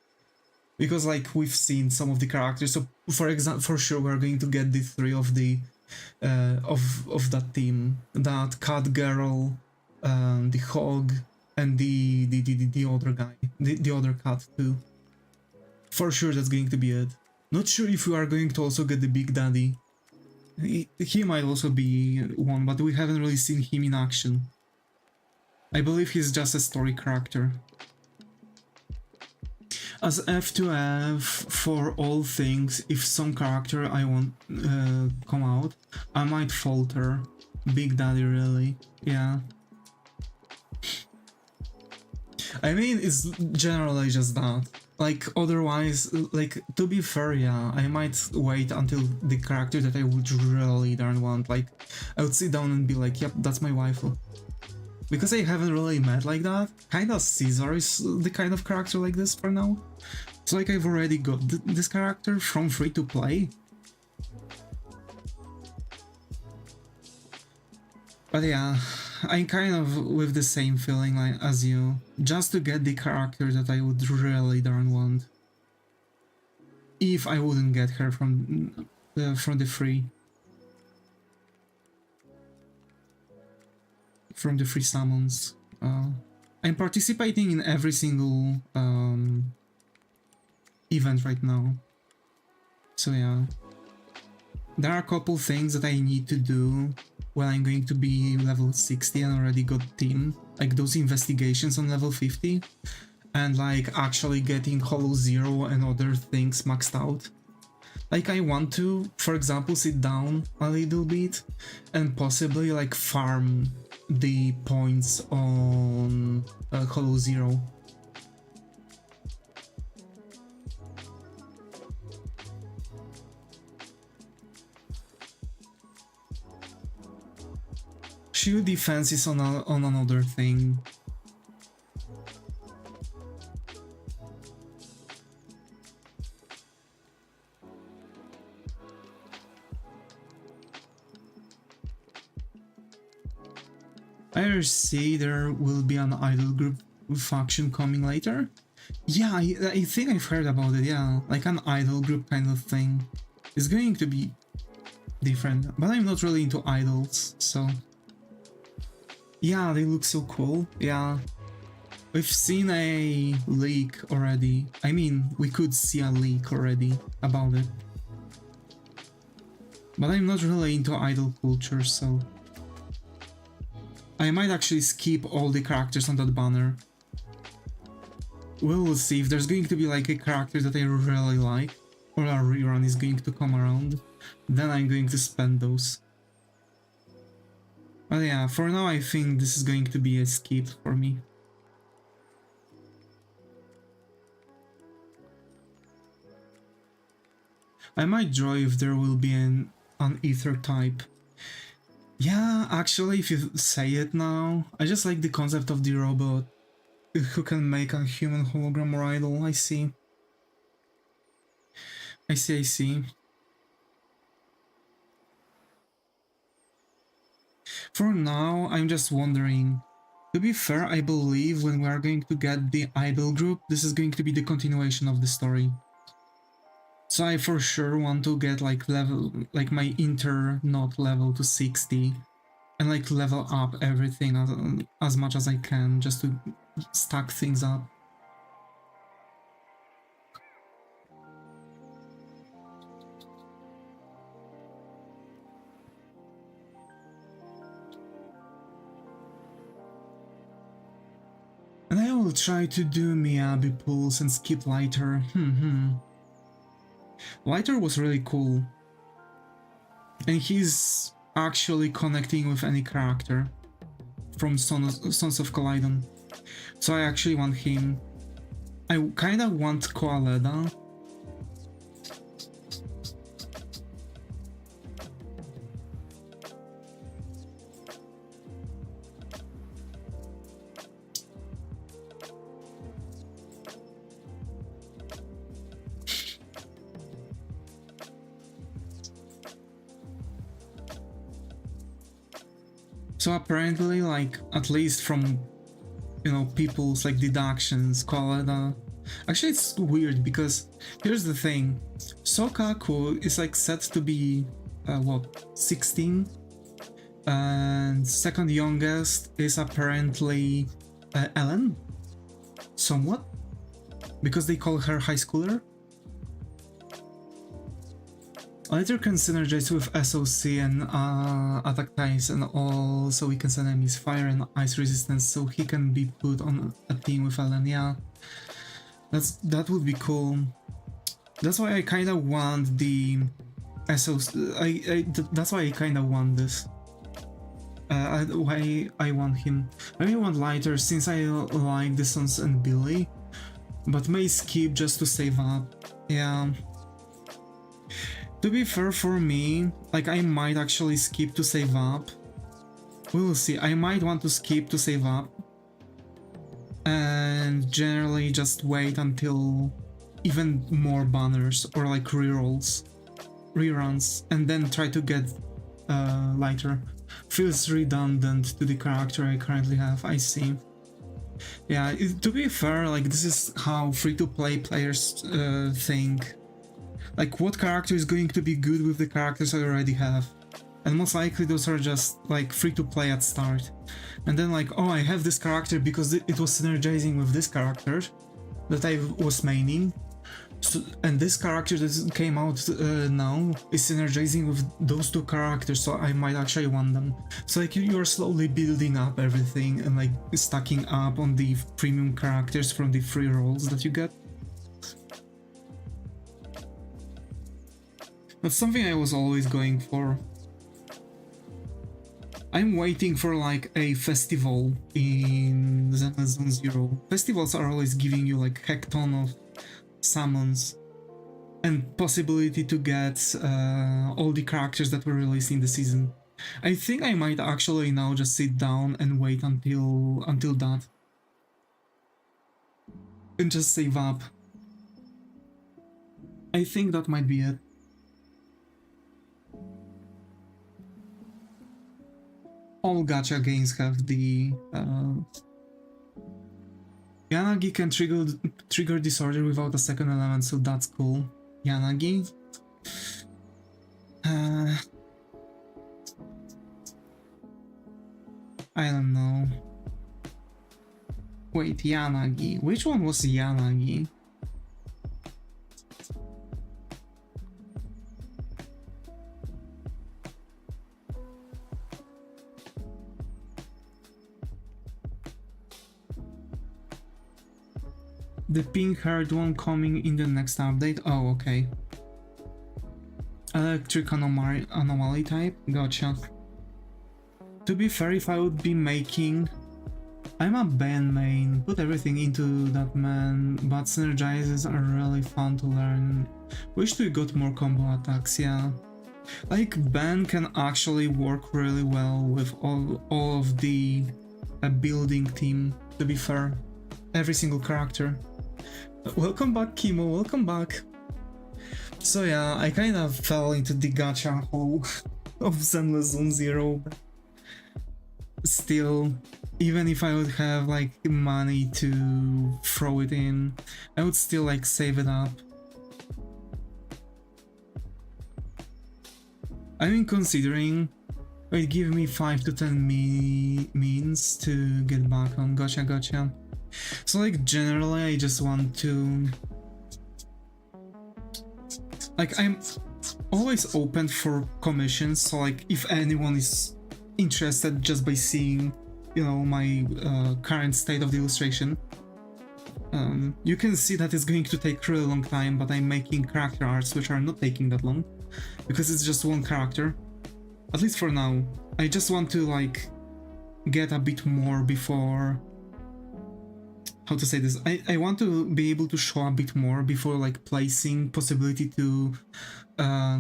because like we've seen some of the characters. So for example, for sure we're going to get the 3 of the of that team, that cat girl, the hog, and the other guy, the other cat too. For sure that's going to be it. Not sure if we are going to also get the Big Daddy. He might also be one, but we haven't really seen him in action. I believe he's just a story character. As F2F for all things, if some character I want come out, I might falter. Big Daddy, really? Yeah. I mean, it's generally just that. Like, otherwise, like, to be fair, yeah, I might wait until the character that I would really darn want, like, I would sit down and be like, yep, that's my waifu. Because I haven't really met like that, kinda Caesar is the kind of character like this for now. So like, I've already got this character from free to play. But yeah, I'm kind of with the same feeling like as you, just to get the character that I would really darn want. If I wouldn't get her from the free. From the free summons. I'm participating in every single event right now. So yeah. There are a couple things that I need to do when I'm going to be level 60 and already got team, like those investigations on level 50, and like actually getting Hollow Zero and other things maxed out. Like, I want to, for example, sit down a little bit and possibly like farm the points on Hollow Zero. Shield defense is on another thing. see there will be an idol group faction coming later. Yeah, I think I've heard about it, yeah. Like an idol group kind of thing. It's going to be different, but I'm not really into idols, so... Yeah, they look so cool, yeah. We've seen a leak already. I mean, we could see a leak already about it. But I'm not really into idol culture, so... I might actually skip all the characters on that banner. We'll see if there's going to be like a character that I really like, or a rerun is going to come around, then I'm going to spend those. But yeah, for now I think this is going to be a skip for me. I might draw if there will be an ether type. Yeah, actually, if you say it now, I just like the concept of the robot who can make a human hologram or idol. I see. I see. For now, I'm just wondering. To be fair, I believe when we are going to get the idol group, this is going to be the continuation of the story. So I for sure want to get like my not level to 60 and like level up everything as much as I can just to stack things up. And I will try to do Miyabi pulls and skip Lighter. Lighter was really cool. And he's actually connecting with any character from Sons of Kalydon. So I actually want him. I kinda want Koaleda. So apparently, like, at least from, you know, people's, like, deductions, Koaleda... Actually, it's weird, because here's the thing. Sokaku is, like, set to be, what, 16? And second youngest is apparently Ellen? Somewhat? Because they call her high schooler? Lighter can synergize with SOC and attack types and also weakens enemies fire and ice resistance, so he can be put on a team with Ellen. Yeah, that would be cool. That's why I kind of want the SOC. That's why I kind of want this. Why I want him. I really want Lighter since I like the Sons and Billy, but may skip just to save up. Yeah. To be fair, for me, like, I might actually skip to save up. We will see. I might want to skip to save up. And generally just wait until even more banners or like reruns, and then try to get Lighter. Feels redundant to the character I currently have, I see. Yeah, to be fair, like, this is how free-to-play players think. Like, what character is going to be good with the characters I already have? And most likely those are just, like, free to play at start. And then, like, oh, I have this character because it was synergizing with this character that I was maining. So, and this character that came out now is synergizing with those two characters, so I might actually want them. So, like, you're slowly building up everything and, like, stacking up on the premium characters from the free rolls that you get. That's something I was always going for. I'm waiting for like a festival in Zenless Zone Zero. Festivals are always giving you like heck ton of summons and possibility to get all the characters that were released in the season. I think I might actually now just sit down and wait until that. And just save up. I think that might be it. all gacha games have the Yanagi can trigger disorder without a second element, so that's cool. Yanagi. I don't know. Wait, Yanagi. Which one was Yanagi? The pink-haired one coming in the next update? Oh, okay. Electric anomaly type? Gotcha. To be fair, if I would be making... I'm a Ben main, put everything into that man, but synergizes are really fun to learn. Wish we got more combo attacks, yeah. Like, Ben can actually work really well with all of the building team, to be fair. Every single character. Welcome back, Kimo, welcome back. So yeah, I kind of fell into the gacha hole of Zenless Zone Zero. Still, even if I would have like money to throw it in, I would still like save it up. I mean, considering it give me 5 to 10 means to get back on. Gotcha. So like generally I just want to... Like I'm always open for commissions, so like if anyone is interested just by seeing, you know, my current state of the illustration, you can see that it's going to take a really long time, but I'm making character arts which are not taking that long, because it's just one character, at least for now. I just want to like get a bit more before... How to say this? I want to be able to show a bit more before like placing possibility to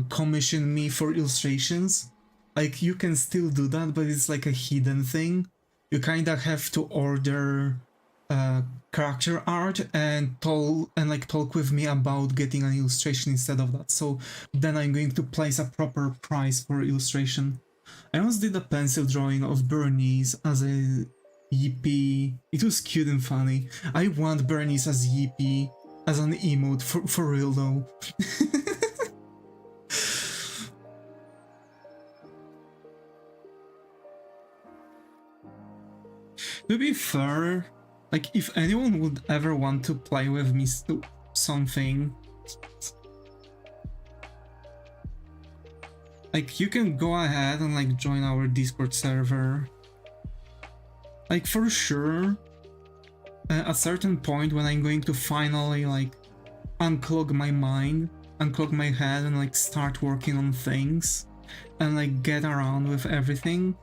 commission me for illustrations. Like you can still do that, but it's like a hidden thing. You kind of have to order character art and talk with me about getting an illustration instead of that. So then I'm going to place a proper price for illustration. I once did a pencil drawing of Burnice as a Yippee. It was cute and funny. I want Burnice as Yippee, as an emote, for real though. To be fair, like if anyone would ever want to play with me something, like you can go ahead and like join our Discord server. Like for sure, at a certain point when I'm going to finally like unclog my mind, unclog my head and like start working on things and like get around with everything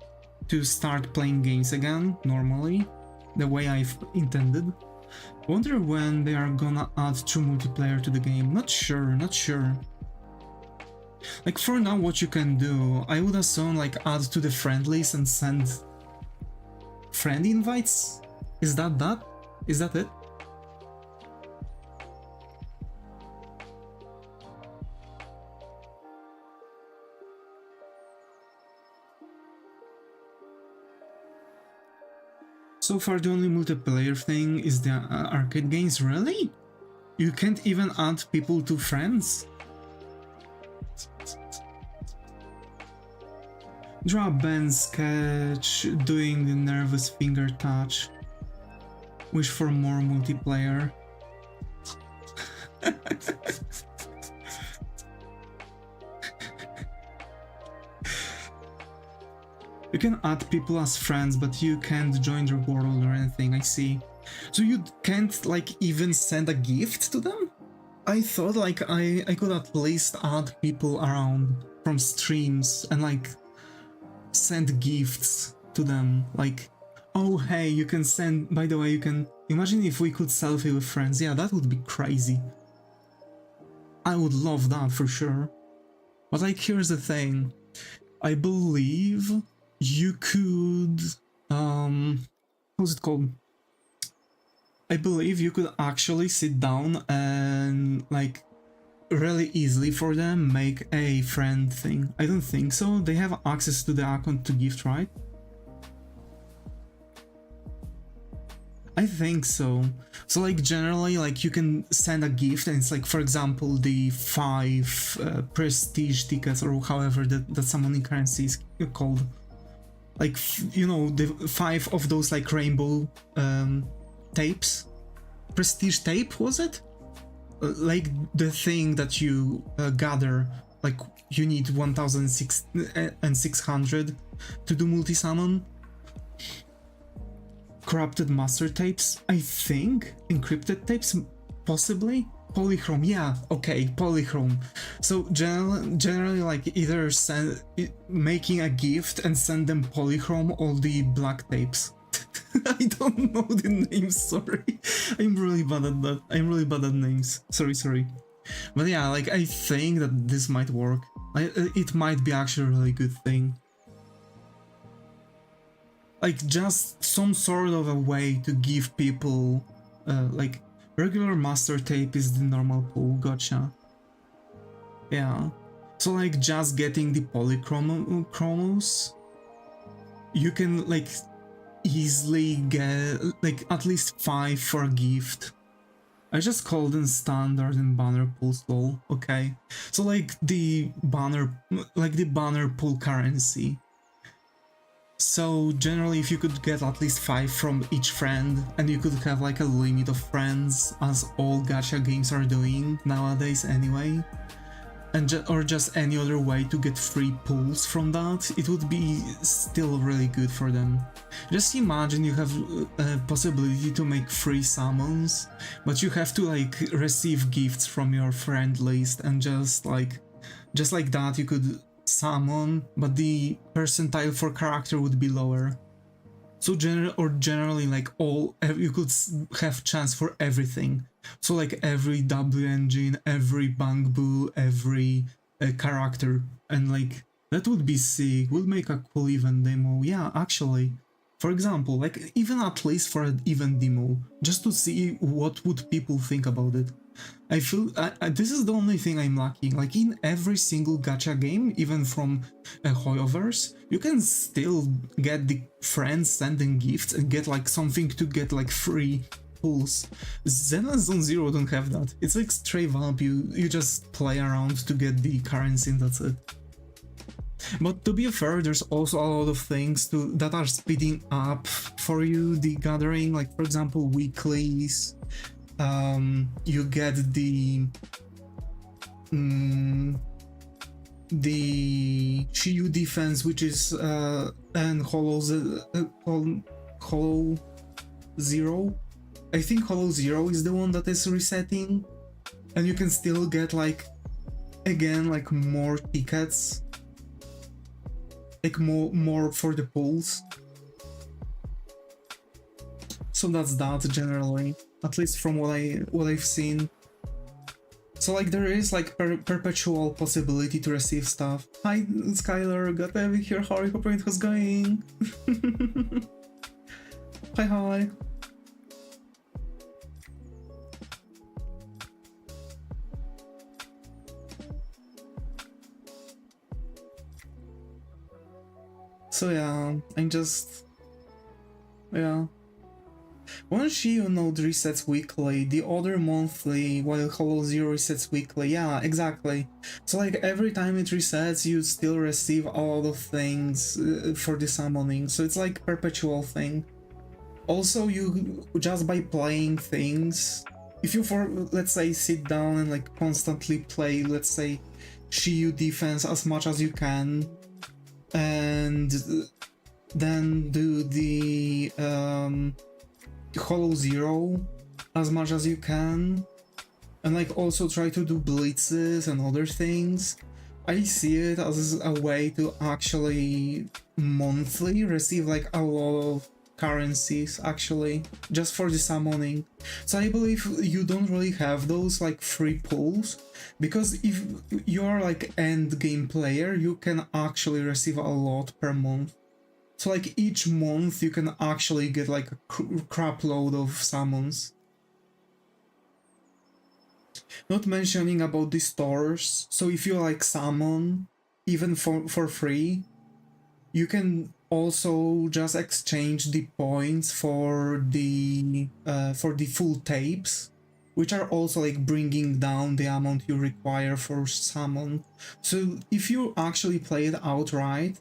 to start playing games again normally, the way I've intended. Wonder when they are gonna add true multiplayer to the game. Not sure. Like for now what you can do, I would assume like add to the friend list and send friend invites? Is that it? So far the only multiplayer thing is the arcade games, really? You can't even add people to friends? Draw Ben's sketch, doing the nervous finger touch. Wish for more multiplayer. You can add people as friends, but you can't join their world or anything, I see. So you can't like even send a gift to them? I thought like I could at least add people around from streams and like send gifts to them, like, oh hey, you can send, by the way, you can imagine if we could selfie with friends. Yeah, that would be crazy. I would love that for sure. But like here's the thing, I believe you could how's it called, I believe you could actually sit down and like really easily for them make a friend thing. I don't think so. They have access to the account to gift, right? I think so. So like generally like you can send a gift and it's like for example the 5 prestige tickets or however that summoning currency is called. Like you know the 5 of those like rainbow tapes. Prestige tape was it? Like the thing that you gather, like you need 1600 to do multi-summon. Corrupted master tapes, I think. Encrypted tapes, possibly. Polychrome, yeah, okay, polychrome. So generally like either making a gift and send them polychrome or the black tapes. I don't know the names, sorry. I'm really bad at that. I'm really bad at names. Sorry. But yeah, like I think that this might work. It might be actually a really good thing. Like just some sort of a way to give people like regular master tape is the normal pool, gotcha. Yeah. So like just getting the polychromos, you can like easily get like at least 5 for a gift. I just called in standard and banner pools lol, okay. So like the banner pool currency. So generally if you could get at least 5 from each friend and you could have like a limit of friends as all gacha games are doing nowadays anyway, and or just any other way to get free pulls from that, it would be still really good for them. Just imagine you have a possibility to make free summons, but you have to like receive gifts from your friend list and just like that you could summon, but the percentile for character would be lower. So generally like you could have chance for everything. So like every W engine, every Bangbu, every character, and like that would be sick. Would make a cool event demo. Yeah, actually. For example, like even at least for an event demo, just to see what would people think about it. I feel this is the only thing I'm lacking. Like in every single gacha game, even from Hoyoverse, you can still get the friends sending gifts and get like something to get like free pulls. Zenless Zone Zero don't have that. It's like straight up, you just play around to get the currency and that's it. But to be fair, there's also a lot of things that are speeding up for you the gathering, like for example weeklies. You get the Shiyu defense, which is and Hollow Zero. I think Hollow Zero is the one that is resetting, and you can still get like again like more tickets, like more for the pulls. So that's that generally, at least from what I've seen. So like there is like perpetual possibility to receive stuff. Hi Skylar, got to be here. How are you? Hope it was going. Hi. So yeah, One Shiyu node resets weekly, the other monthly, while Hollow Zero resets weekly. Yeah, exactly. So like every time it resets, you still receive a lot of things for the summoning. So it's like perpetual thing. Also, you just by playing things, if you let's say sit down and like constantly play, let's say Shiyu defense as much as you can, and then do the Hollow Zero as much as you can, and like also try to do blitzes and other things, I see it as a way to actually monthly receive like a lot of currencies actually just for the summoning. So I believe you don't really have those like free pulls, because if you are like end game player, you can actually receive a lot per month. So like each month you can actually get like a crap load of summons. Not mentioning about the stores. So if you like summon even for free, you can also just exchange the points for the full tapes, which are also like bringing down the amount you require for summon. So if you actually play it outright,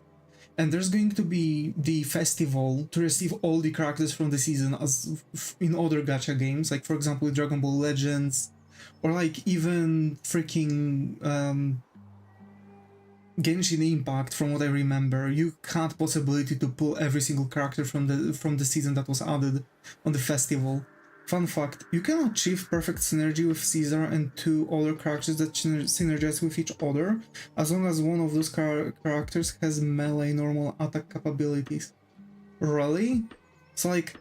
and there's going to be the festival to receive all the characters from the season as in other gacha games, like for example Dragon Ball Legends, or like even freaking Genshin Impact. From what I remember, you had possibility to pull every single character from the season that was added on the festival. Fun fact, you can achieve perfect synergy with Caesar and two other characters that synergize with each other, as long as one of those characters has melee normal attack capabilities. Really? So like,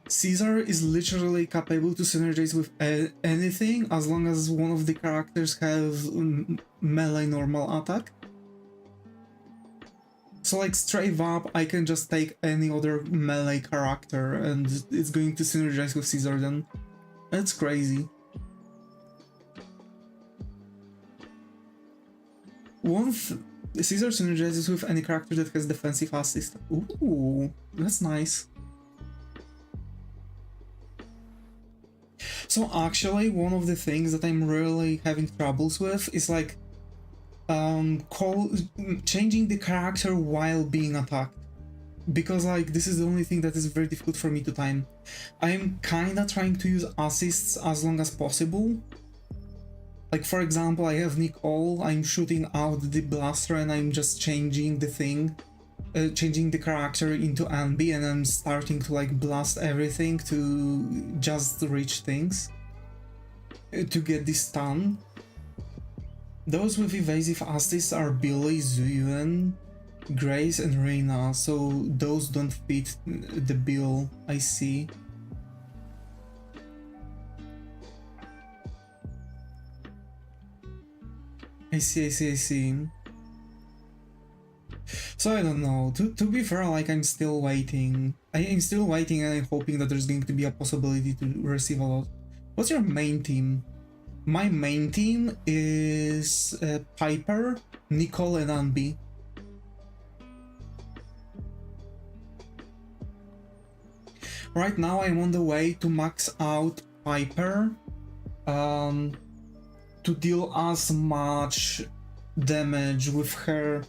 Caesar is literally capable to synergize with anything as long as one of the characters have melee normal attack? So like straight up, I can just take any other melee character and it's going to synergize with Caesar then. That's crazy. Caesar synergizes with any character that has defensive assist. Ooh, that's nice. So actually, one of the things that I'm really having troubles with is like changing the character while being attacked, because like this is the only thing that is very difficult for me to time. I'm kinda trying to use assists as long as possible. Like for example, I have Nicole, I'm shooting out the blaster and I'm just changing the thing, changing the character into Ambi, and I'm starting to like blast everything to just reach things to get this stun. Those with evasive assists are Billy, Huion, Grace, and Reina, so those don't fit the bill, I see. I see. So I don't know, to be fair, like I'm still waiting. I'm still waiting and I'm hoping that there's going to be a possibility to receive a lot. What's your main team? My main team is Piper, Nicole, and Ambi. Right now I'm on the way to max out Piper to deal as much damage with her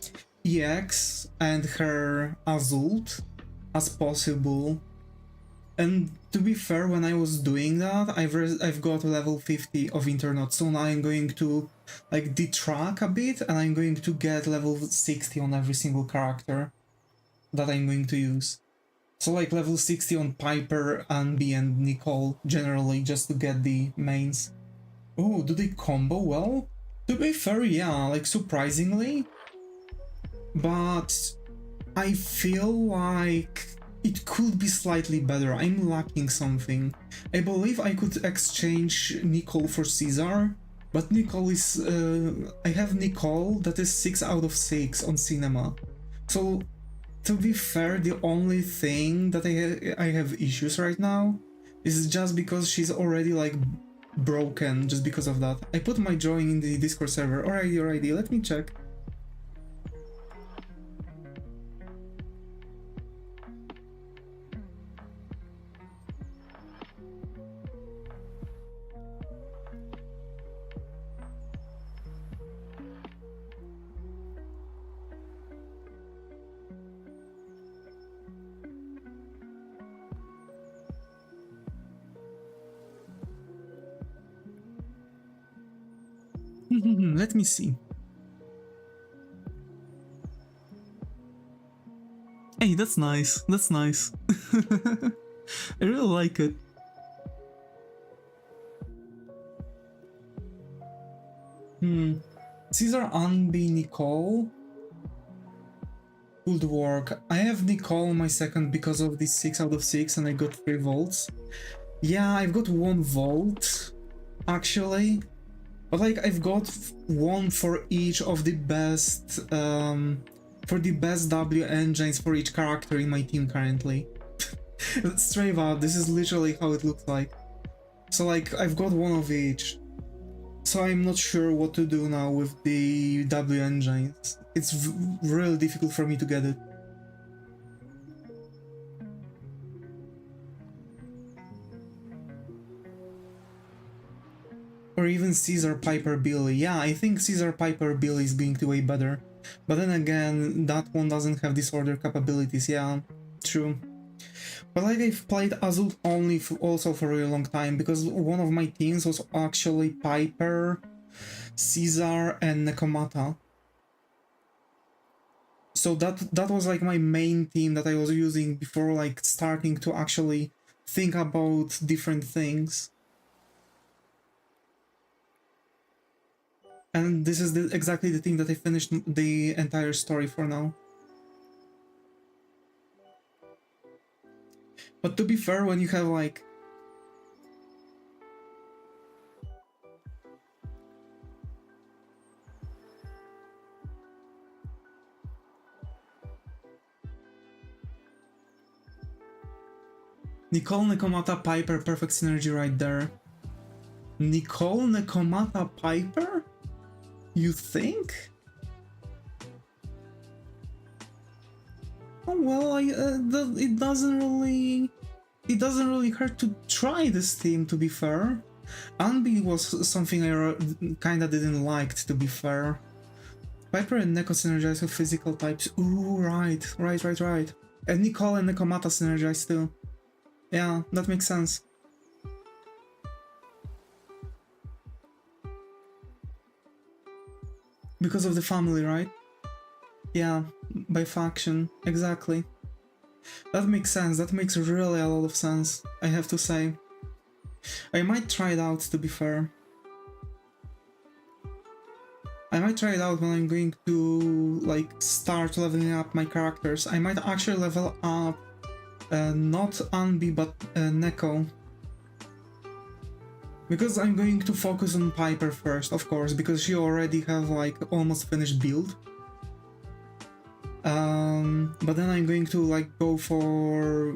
EX and her Azult as possible. And to be fair, when I was doing that, I've got level 50 of Internet, so now I'm going to like detrack a bit and I'm going to get level 60 on every single character that I'm going to use. So like level 60 on Piper, Ambi, and Nicole generally, just to get the mains. Oh, do they combo well? To be fair, yeah, like surprisingly. But I feel like it could be slightly better. I'm lacking something. I believe I could exchange Nicole for Caesar, but Nicole is... I have Nicole that is 6 out of 6 on cinema. So, to be fair, the only thing that I have issues right now is just because she's already like broken, just because of that. I put my drawing in the Discord server. Alrighty, let me check. Let me see. Hey, that's nice. That's nice. I really like it. Caesar, Ambi, Nicole could work. I have Nicole on my second because of the 6 out of 6 and I got 3 volts. Yeah, I've got 1 volt actually. But like I've got 1 for each of the best for the best W engines for each character in my team currently. Straight up, this is literally how it looks like. So like I've got 1 of each. So I'm not sure what to do now with the W engines. It's really difficult for me to get it. Or even Caesar Piper Billy. Yeah, I think Caesar Piper Billy is going to way better. But then again, that one doesn't have disorder capabilities. Yeah, true. But like I've played Azul only also for a really long time, because one of my teams was actually Piper, Caesar, and Nekomata. So that was like my main team that I was using before like starting to actually think about different things. And this is exactly the thing that I finished the entire story for now. But to be fair, when you have like... Nicole, Nekomata, Piper, perfect synergy right there. Nicole, Nekomata, Piper? You think? Oh well, it doesn't really hurt to try this team, to be fair. Anbi was something I kinda didn't like, to be fair. Piper and Neko synergize with physical types. Ooh, right. And Nicole and Nekomata synergize too. Yeah, that makes sense. Because of the family, right? Yeah, by faction, exactly. That makes sense, that makes really a lot of sense, I have to say. I might try it out, to be fair. I might try it out when I'm going to, like, start leveling up my characters. I might actually level up not Anbi, but Neko. Because I'm going to focus on Piper first, of course, because she already have, like, almost finished build. But then I'm going to, like, go for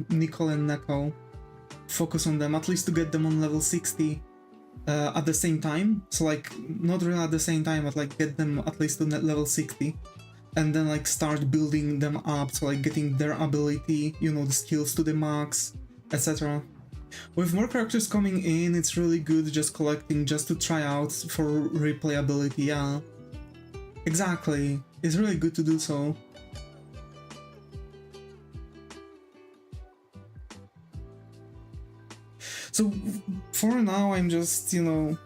Nicole and Neko. Focus on them, at least to get them on level 60 at the same time. So, like, not really at the same time, but, like, get them at least to level 60. And then, like, start building them up, so, like, getting their ability, you know, the skills to the max, etc. With more characters coming in, it's really good just collecting, just to try out for replayability, yeah. Exactly, it's really good to do so. So, for now, I'm just, you know,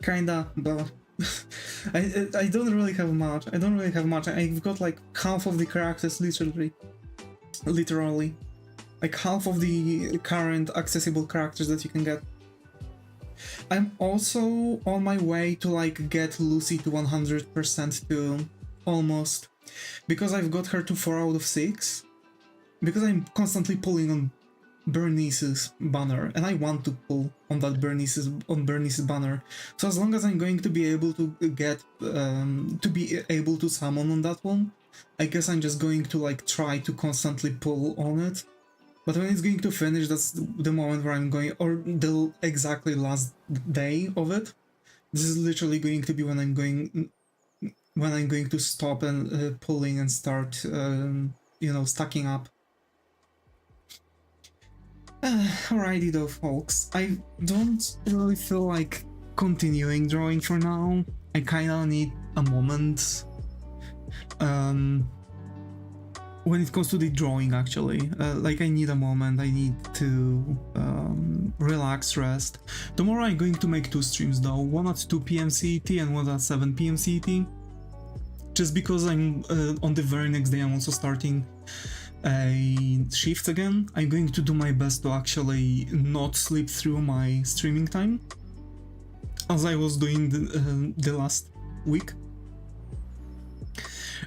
kinda... I don't really have much. I've got like half of the characters, literally. Like half of the current accessible characters that you can get. I'm also on my way to like get Lucy to 100% too, almost. Because I've got her to 4 out of 6. Because I'm constantly pulling on Burnice's banner, and I want to pull on that Burnice's banner. So as long as I'm going to be able to get to summon on that one, I guess I'm just going to like try to constantly pull on it. But when it's going to finish, that's the moment where I'm going, or the exactly last day of it. This is literally going to be when I'm going to stop and pulling and start, you know, stacking up. Alrighty though, folks. I don't really feel like continuing drawing for now. I kinda need a moment. When it comes to the drawing, actually. Like, I need a moment. I need to relax, rest. Tomorrow I'm going to make 2 streams though. One at 2 PM CET and one at 7 PM CET. Just because I'm on the very next day I'm also starting a shift again. I'm going to do my best to actually not sleep through my streaming time, as I was doing the last week,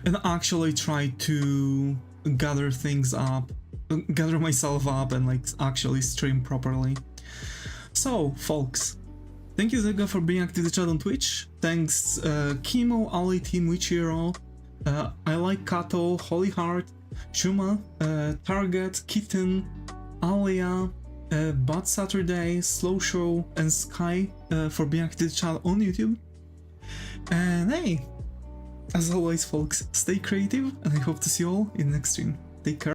and actually try to gather myself up and like actually stream properly. So, folks, thank you Zega for being active in the chat on Twitch. Thanks Kimo, Ali, Team Wichiro, I Like Kato, Holy Heart, Shuma, Target, Kitten, Alia, Bad Saturday, Slow Show, and Sky for being active in the chat on YouTube. And hey, as always, folks, stay creative, and I hope to see you all in the next stream. Take care.